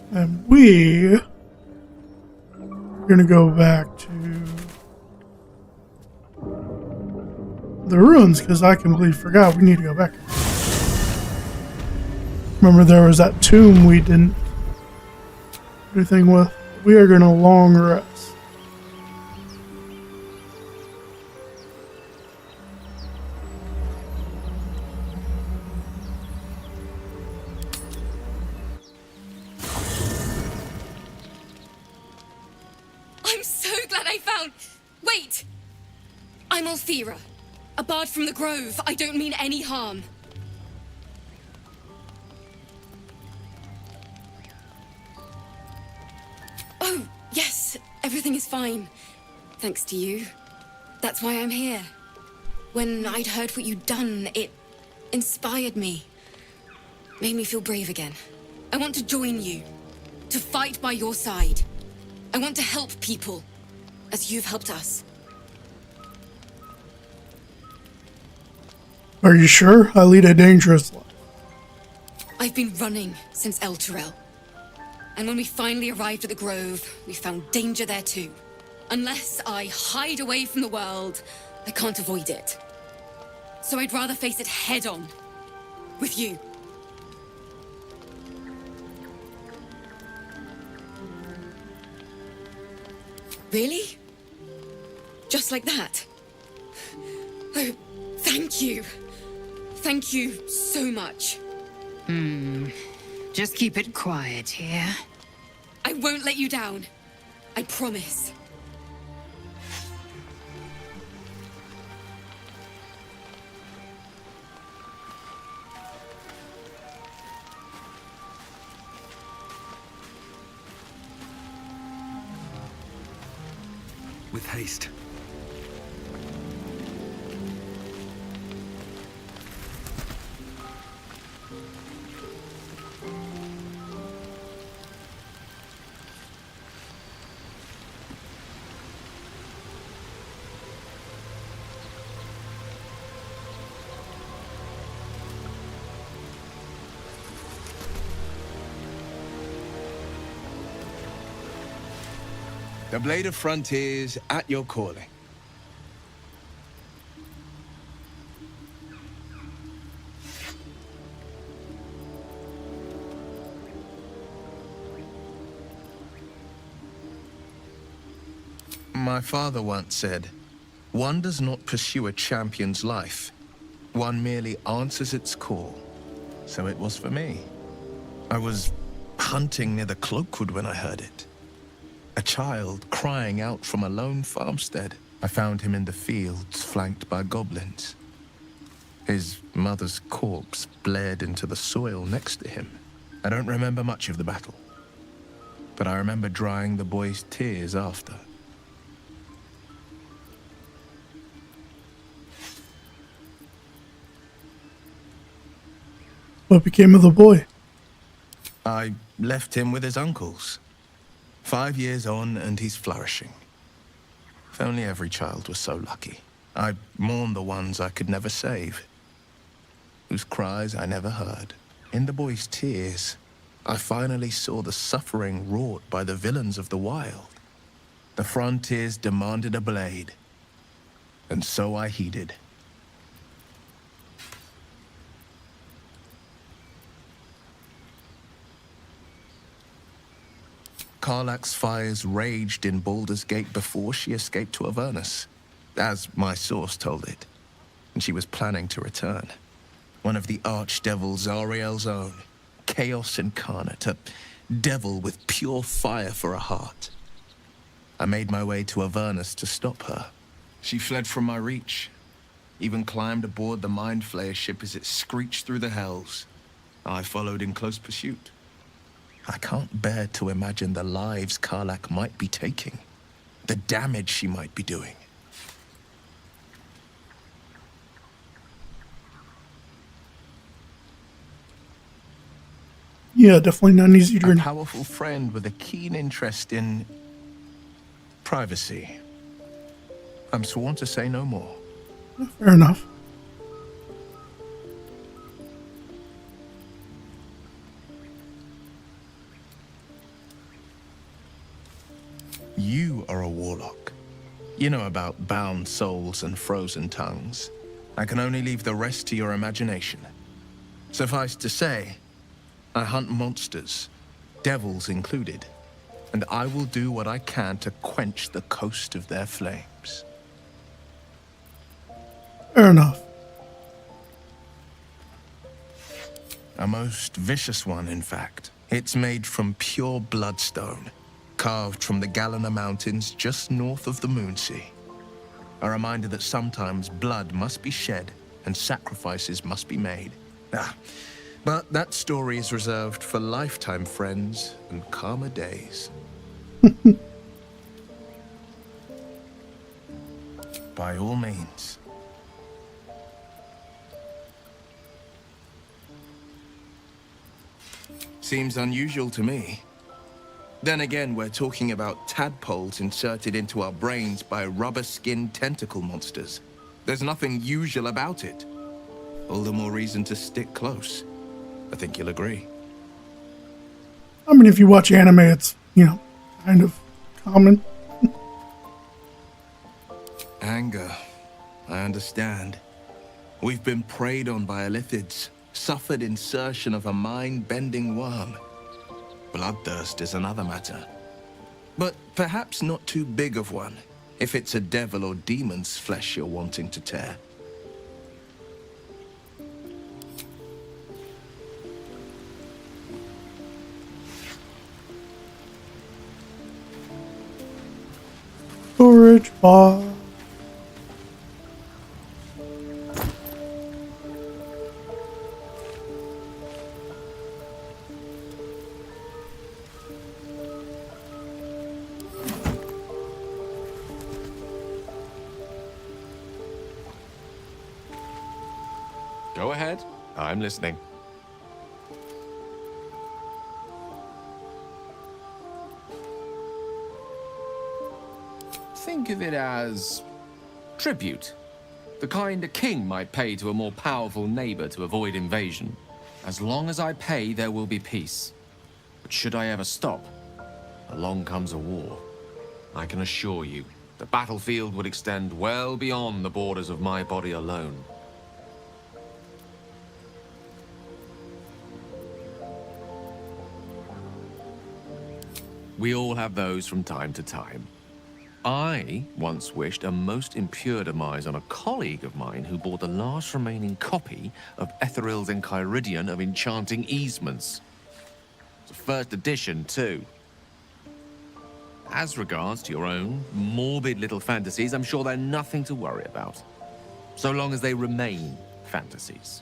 And we're gonna go back to the ruins because I completely forgot we need to go back. Remember there was that tomb we didn't do anything with. We are gonna long rest. I'm so glad I found... Wait! I'm Althera, a bard from the Grove. I don't mean any harm. Oh, yes, everything is fine. Thanks to you. That's why I'm here. When I'd heard what you'd done, it inspired me. Made me feel brave again. I want to join you. To fight by your side. I want to help people, as you've helped us. Are you sure? I lead a dangerous life. I've been running since El Terrell. And when we finally arrived at the Grove, we found danger there too. Unless I hide away from the world, I can't avoid it. So I'd rather face it head on. With you. Really? Just like that? Oh, thank you. Thank you so much. Just keep it quiet here. I won't let you down. I promise. With haste. The Blade of Frontiers at your calling. My father once said, "One does not pursue a champion's life. One merely answers its call." So it was for me. I was hunting near the Cloakwood when I heard it. A child crying out from a lone farmstead. I found him in the fields, flanked by goblins. His mother's corpse bled into the soil next to him. I don't remember much of the battle, but I remember drying the boy's tears after. What became of the boy? I left him with his uncles. 5 years on, and he's flourishing. If only every child was so lucky. I mourn the ones I could never save, whose cries I never heard. In the boy's tears, I finally saw the suffering wrought by the villains of the wild. The frontiers demanded a blade, and so I heeded. Karlach's fires raged in Baldurs Gate before she escaped to Avernus, as my source told it, and she was planning to return. One of the archdevils Zariel's own, chaos incarnate, a devil with pure fire for a heart. I made my way to Avernus to stop her. She fled from my reach, even climbed aboard the Mind Flayer ship as it screeched through the hells. I followed in close pursuit. I can't bear to imagine the lives Karlach might be taking, the damage she might be doing. Yeah, definitely not an easy journey. A powerful friend with a keen interest in privacy. I'm sworn to say no more. Fair enough. You are a warlock. You know about bound souls and frozen tongues. I can only leave the rest to your imagination. Suffice to say, I hunt monsters, devils included, and I will do what I can to quench the coast of their flames. Fair enough. A most vicious one, in fact. It's made from pure bloodstone, carved from the Galena Mountains just north of the Moonsea. A reminder that sometimes blood must be shed and sacrifices must be made. But that story is reserved for lifetime friends and calmer days. By all means. Seems unusual to me. Then again, we're talking about tadpoles inserted into our brains by rubber-skinned tentacle monsters. There's nothing usual about it. All the more reason to stick close. I think you'll agree. I mean, if you watch anime, it's, kind of common. Anger. I understand. We've been preyed on by elithids, suffered insertion of a mind-bending worm. Bloodthirst is another matter. But perhaps not too big of one, if it's a devil or demon's flesh you're wanting to tear. Storage box. Go ahead. I'm listening. Think of it as tribute. The kind a king might pay to a more powerful neighbor to avoid invasion. As long as I pay, there will be peace. But should I ever stop, along comes a war. I can assure you, the battlefield would extend well beyond the borders of my body alone. We all have those from time to time. I once wished a most impure demise on a colleague of mine who bought the last remaining copy of Etheril's Enchiridion of Enchanting Easements. It's a first edition, too. As regards to your own morbid little fantasies, I'm sure they're nothing to worry about. So long as they remain fantasies.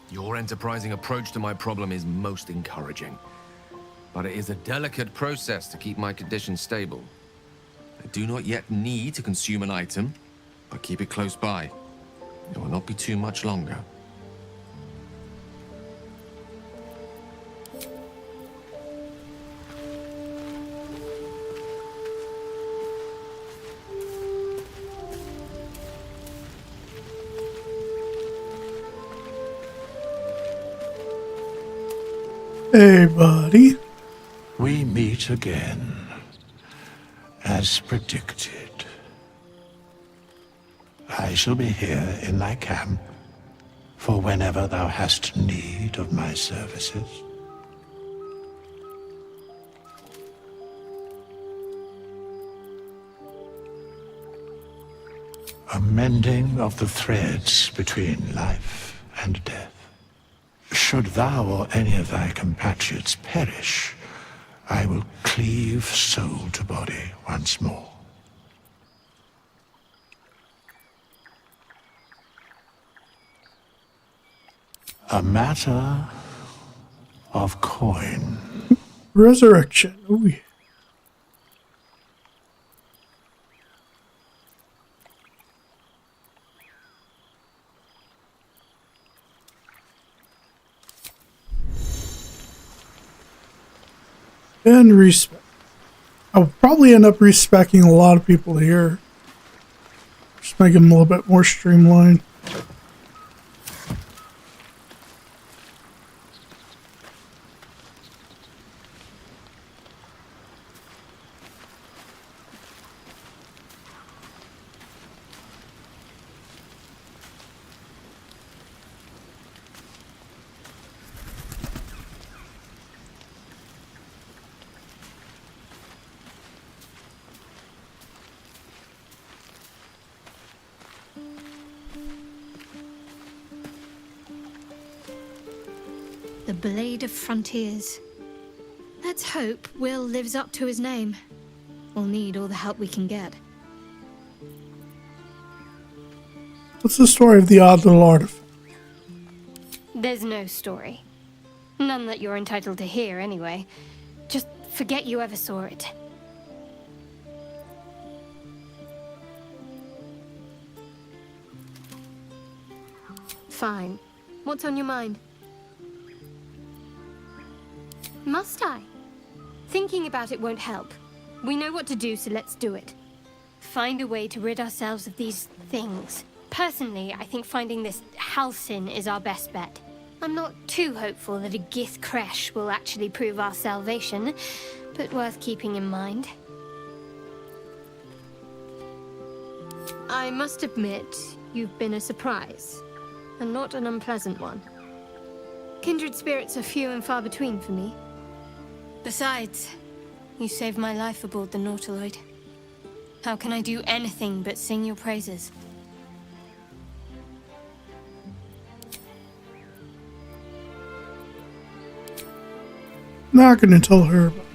Your enterprising approach to my problem is most encouraging. But it is a delicate process to keep my condition stable. I do not yet need to consume an item, but keep it close by. It will not be too much longer. Hey, buddy. We meet again, as predicted. I shall be here in thy camp for whenever thou hast need of my services. A mending of the threads between life and death. Should thou or any of thy compatriots perish, I will cleave soul to body once more. A matter of coin. Resurrection. Ooh, yeah. And respect. I'll probably end up respecing a lot of people here. Just make them a little bit more streamlined. The Blade of Frontiers. Let's hope Will lives up to his name. We'll need all the help we can get. What's the story of the odd little artifact? There's no story. None that you're entitled to hear, anyway. Just forget you ever saw it. Fine. What's on your mind? Must I? Thinking about it won't help. We know what to do, so let's do it. Find a way to rid ourselves of these things. Personally, I think finding this Halcyon is our best bet. I'm not too hopeful that a Gith Kresh will actually prove our salvation, but worth keeping in mind. I must admit, you've been a surprise, and not an unpleasant one. Kindred spirits are few and far between for me. Besides, you saved my life aboard the Nautiloid. How can I do anything but sing your praises? Not gonna tell her about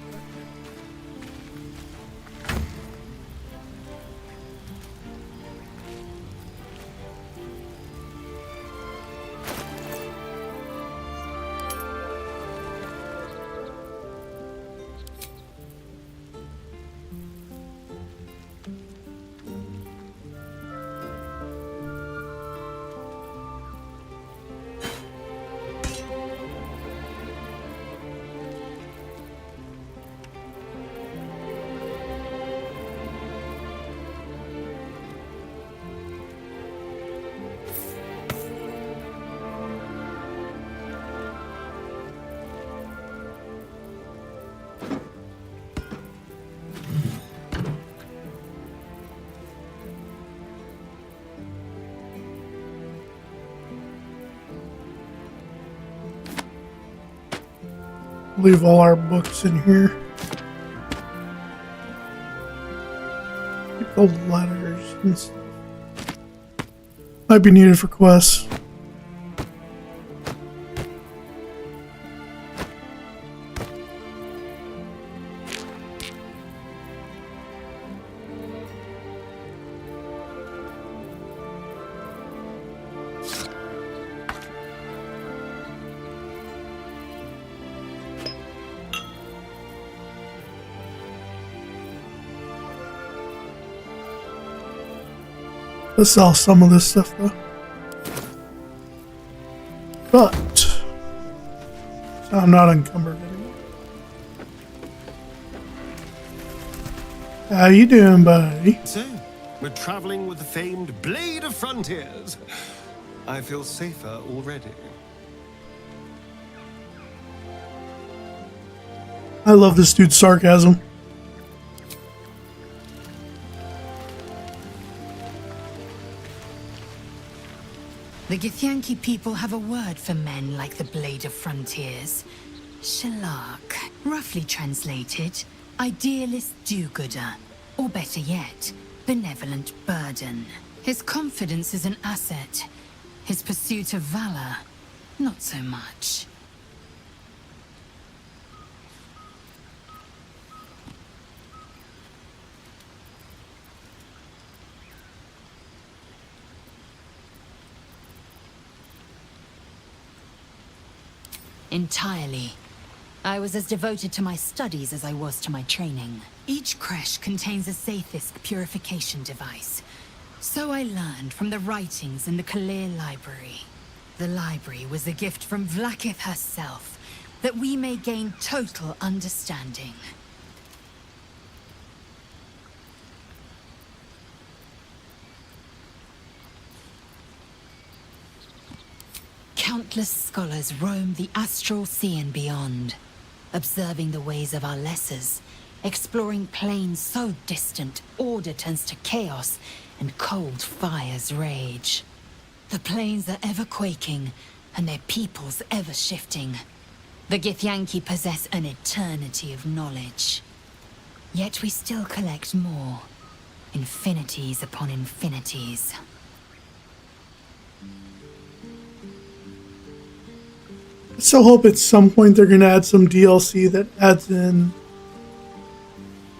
leave all our books in here. Keep the letters and stuff. Might be needed for quests. Let's sell some of this stuff though. But so I'm not encumbered anymore. How you doing, buddy? So, we're traveling with the famed Blade of Frontiers. I feel safer already. I love this dude's sarcasm. The Githyanki people have a word for men like the Blade of Frontiers. Shalak. Roughly translated, idealist do-gooder. Or better yet, benevolent burden. His confidence is an asset. His pursuit of valor, not so much. Entirely. I was as devoted to my studies as I was to my training. Each creche contains a Sathisk purification device. So I learned from the writings in the Kalir Library. The library was a gift from Vlaakith herself, that we may gain total understanding. Countless scholars roam the astral sea and beyond, observing the ways of our lessers, exploring planes so distant order turns to chaos and cold fires rage. The planes are ever quaking, and their peoples ever shifting. The Githyanki possess an eternity of knowledge. Yet we still collect more. Infinities upon infinities. I still hope at some point they're going to add some DLC that adds in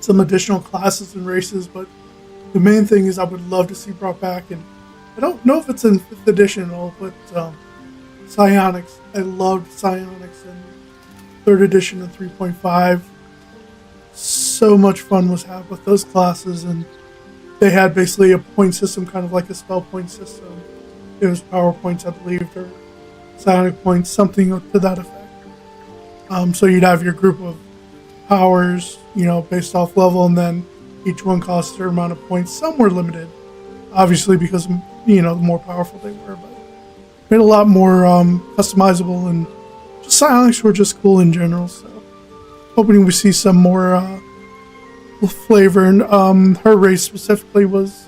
some additional classes and races, but the main thing is I would love to see brought back, and I don't know if it's in 5th edition at all, but psionics. I loved psionics in 3rd edition and 3.5. So much fun was had with those classes, and they had basically a point system, kind of like a spell point system. It was power points, I believe, or psionic points, something to that effect. So you'd have your group of powers, based off level, and then each one costs a certain amount of points. Some were limited, obviously, because the more powerful they were, but made a lot more customizable, and just psionics were just cool in general. So hoping we see some more flavor. And her race specifically was,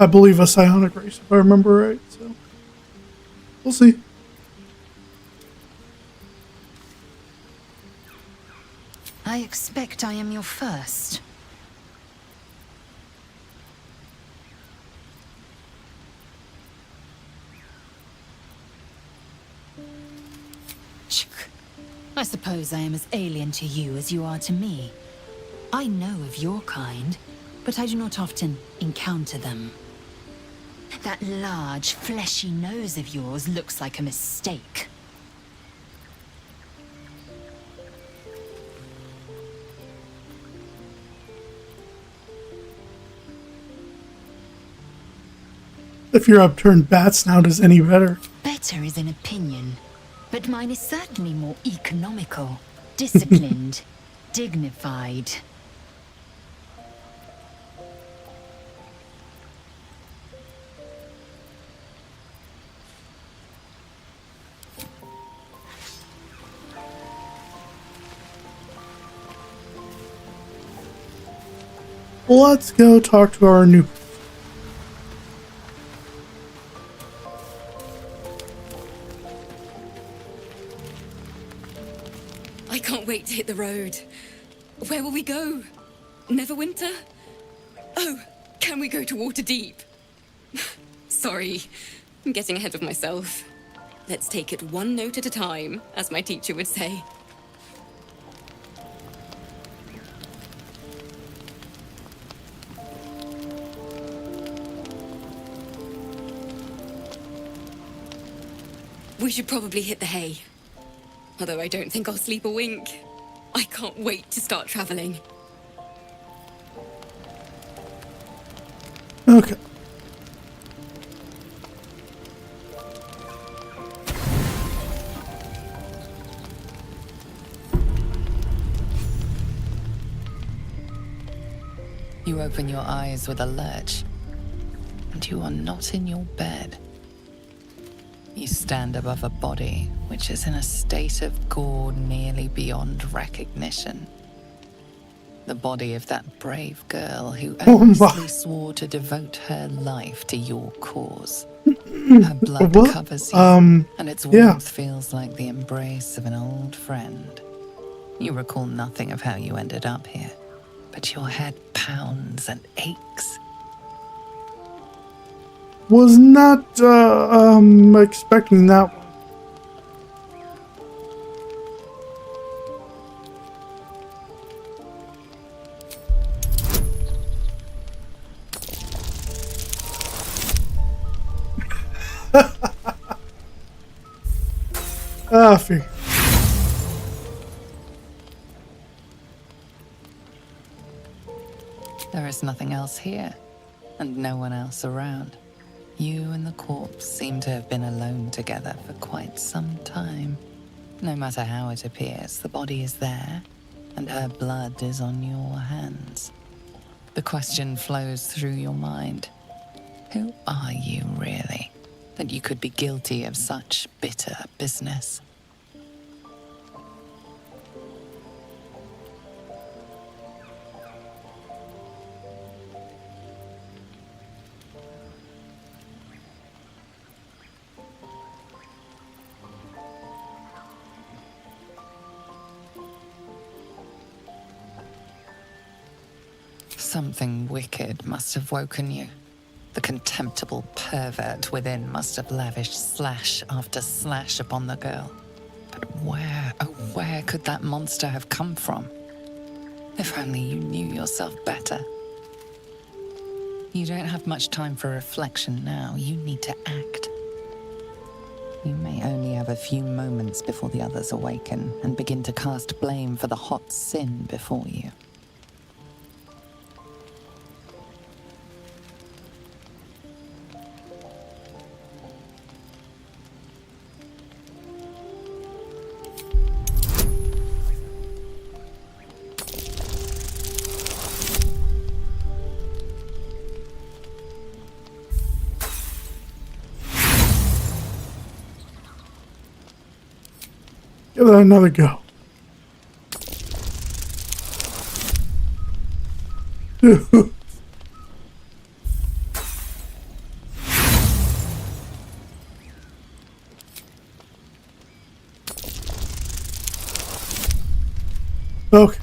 I believe, a psionic race, if I remember right. So we'll see. I expect I am your first. I suppose I am as alien to you as you are to me. I know of your kind, but I do not often encounter them. That large, fleshy nose of yours looks like a mistake. If your upturned bat snout is any better. Better is an opinion, but mine is certainly more economical, disciplined, dignified. Let's go talk to our new. I can't wait to hit the road. Where will we go? Neverwinter? Oh, can we go to Waterdeep? Sorry, I'm getting ahead of myself. Let's take it one note at a time, as my teacher would say. We should probably hit the hay. Although I don't think I'll sleep a wink. I can't wait to start traveling. Okay. You open your eyes with a lurch, and you are not in your bed. You stand above a body which is in a state of gore nearly beyond recognition. The body of that brave girl who earnestly swore to devote her life to your cause. Her blood covers you, and its warmth feels like the embrace of an old friend. You recall nothing of how you ended up here, but your head pounds and aches. Was not expecting that one. Fee. There is nothing else here, and no one else around. You and the corpse seem to have been alone together for quite some time. No matter how it appears, the body is there, and her blood is on your hands. The question flows through your mind. Who are you, really, that you could be guilty of such bitter business? Something wicked must have woken you. The contemptible pervert within must have lavished slash after slash upon the girl. But where, oh where could that monster have come from? If only you knew yourself better. You don't have much time for reflection now. You need to act. You may only have a few moments before the others awaken and begin to cast blame for the hot sin before you. Give that another go. Okay.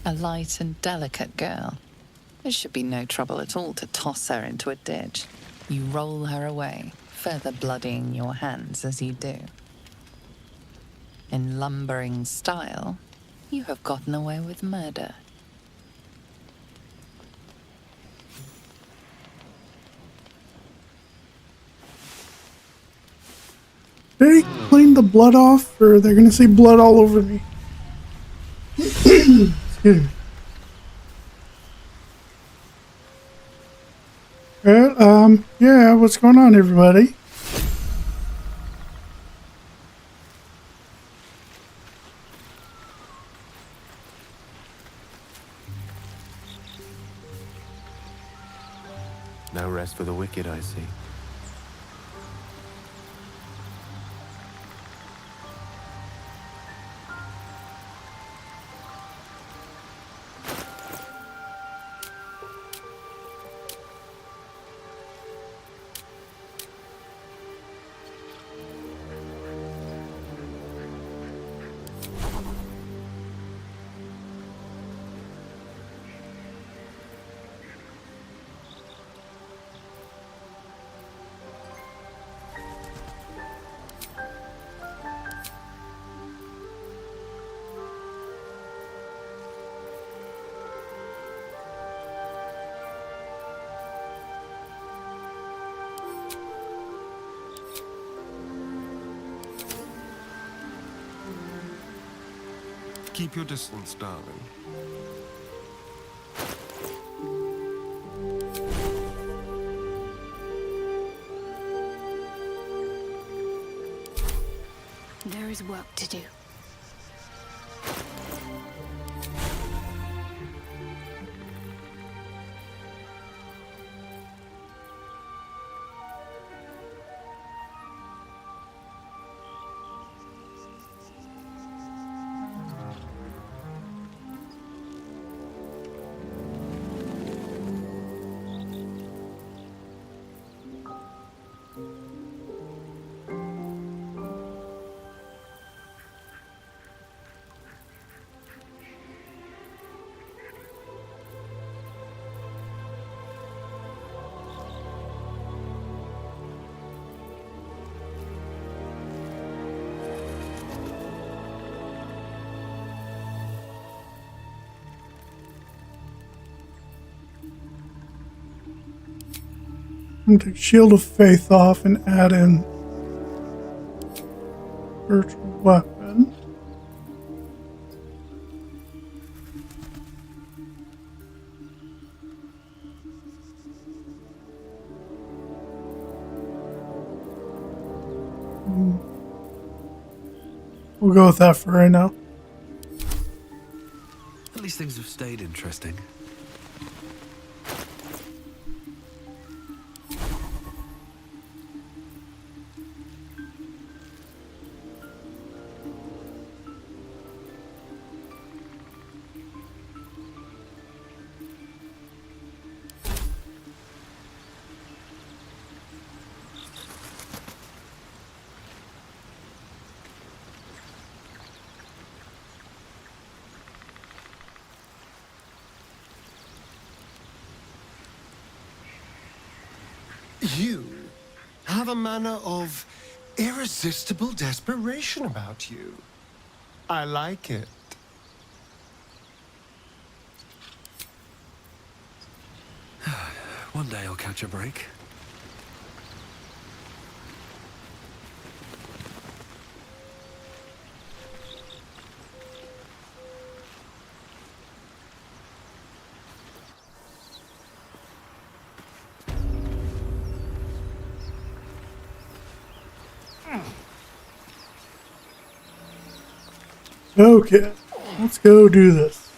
A light and delicate girl. It should be no trouble at all to toss her into a ditch. You roll her away, further bloodying your hands as you do. In lumbering style, you have gotten away with murder. Did they clean the blood off, or they're gonna see blood all over me? Excuse me. Well, yeah, what's going on, everybody? No rest for the wicked, I see. Keep your distance, darling. There is work to do. I'm gonna take Shield of Faith off and add in Spiritual Weapon. We'll go with that for right now. At least things have stayed interesting. You have a manner of irresistible desperation about you. I like it. One day I'll catch a break. Okay, let's go do this.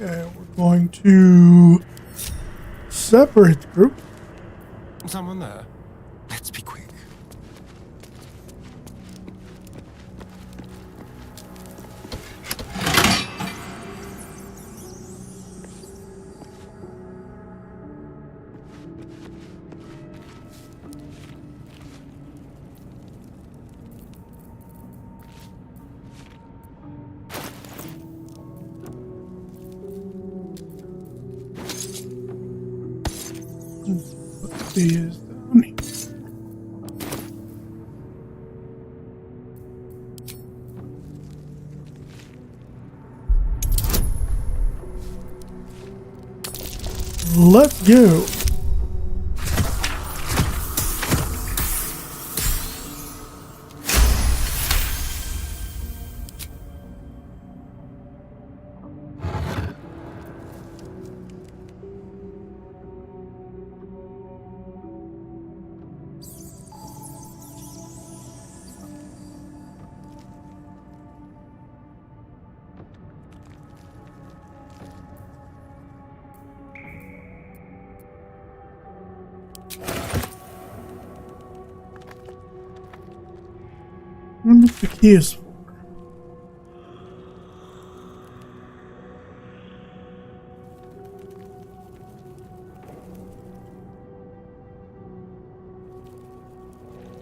Okay, we're going to separate the group. Someone there? Let's be quick. these down here. Let's go. I wonder what the key is for.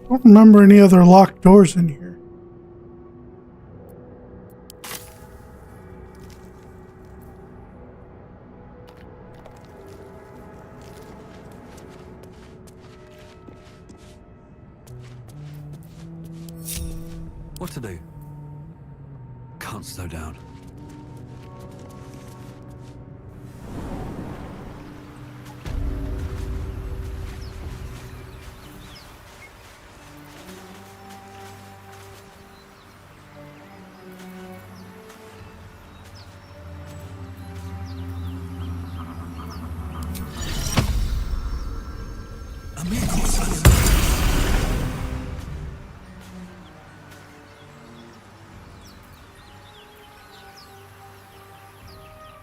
I don't remember any other locked doors in here. What to do? Can't slow down.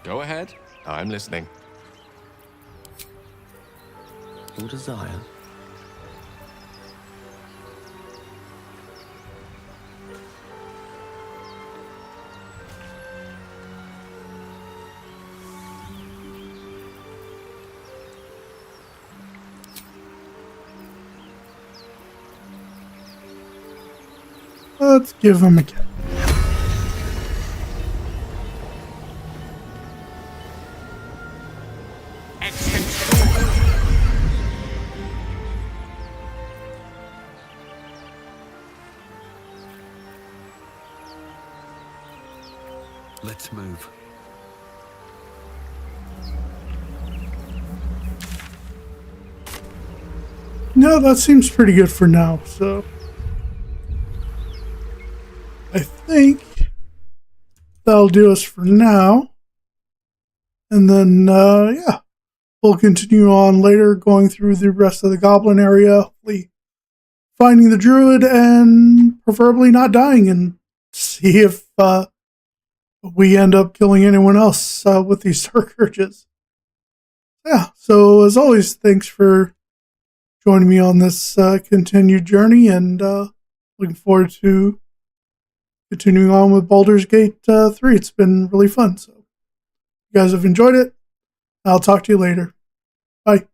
Go ahead. I'm listening. Your desire. Let's give him a kick. Let's move. No, that seems pretty good for now, so I think that'll do us for now. And then, yeah, we'll continue on later, going through the rest of the goblin area, hopefully finding the druid and preferably not dying, and see if we end up killing anyone else with these Scourges. Yeah, so as always, thanks for joining me on this continued journey, and looking forward to continuing on with Baldur's Gate 3. It's been really fun. So, if you guys have enjoyed it, I'll talk to you later. Bye.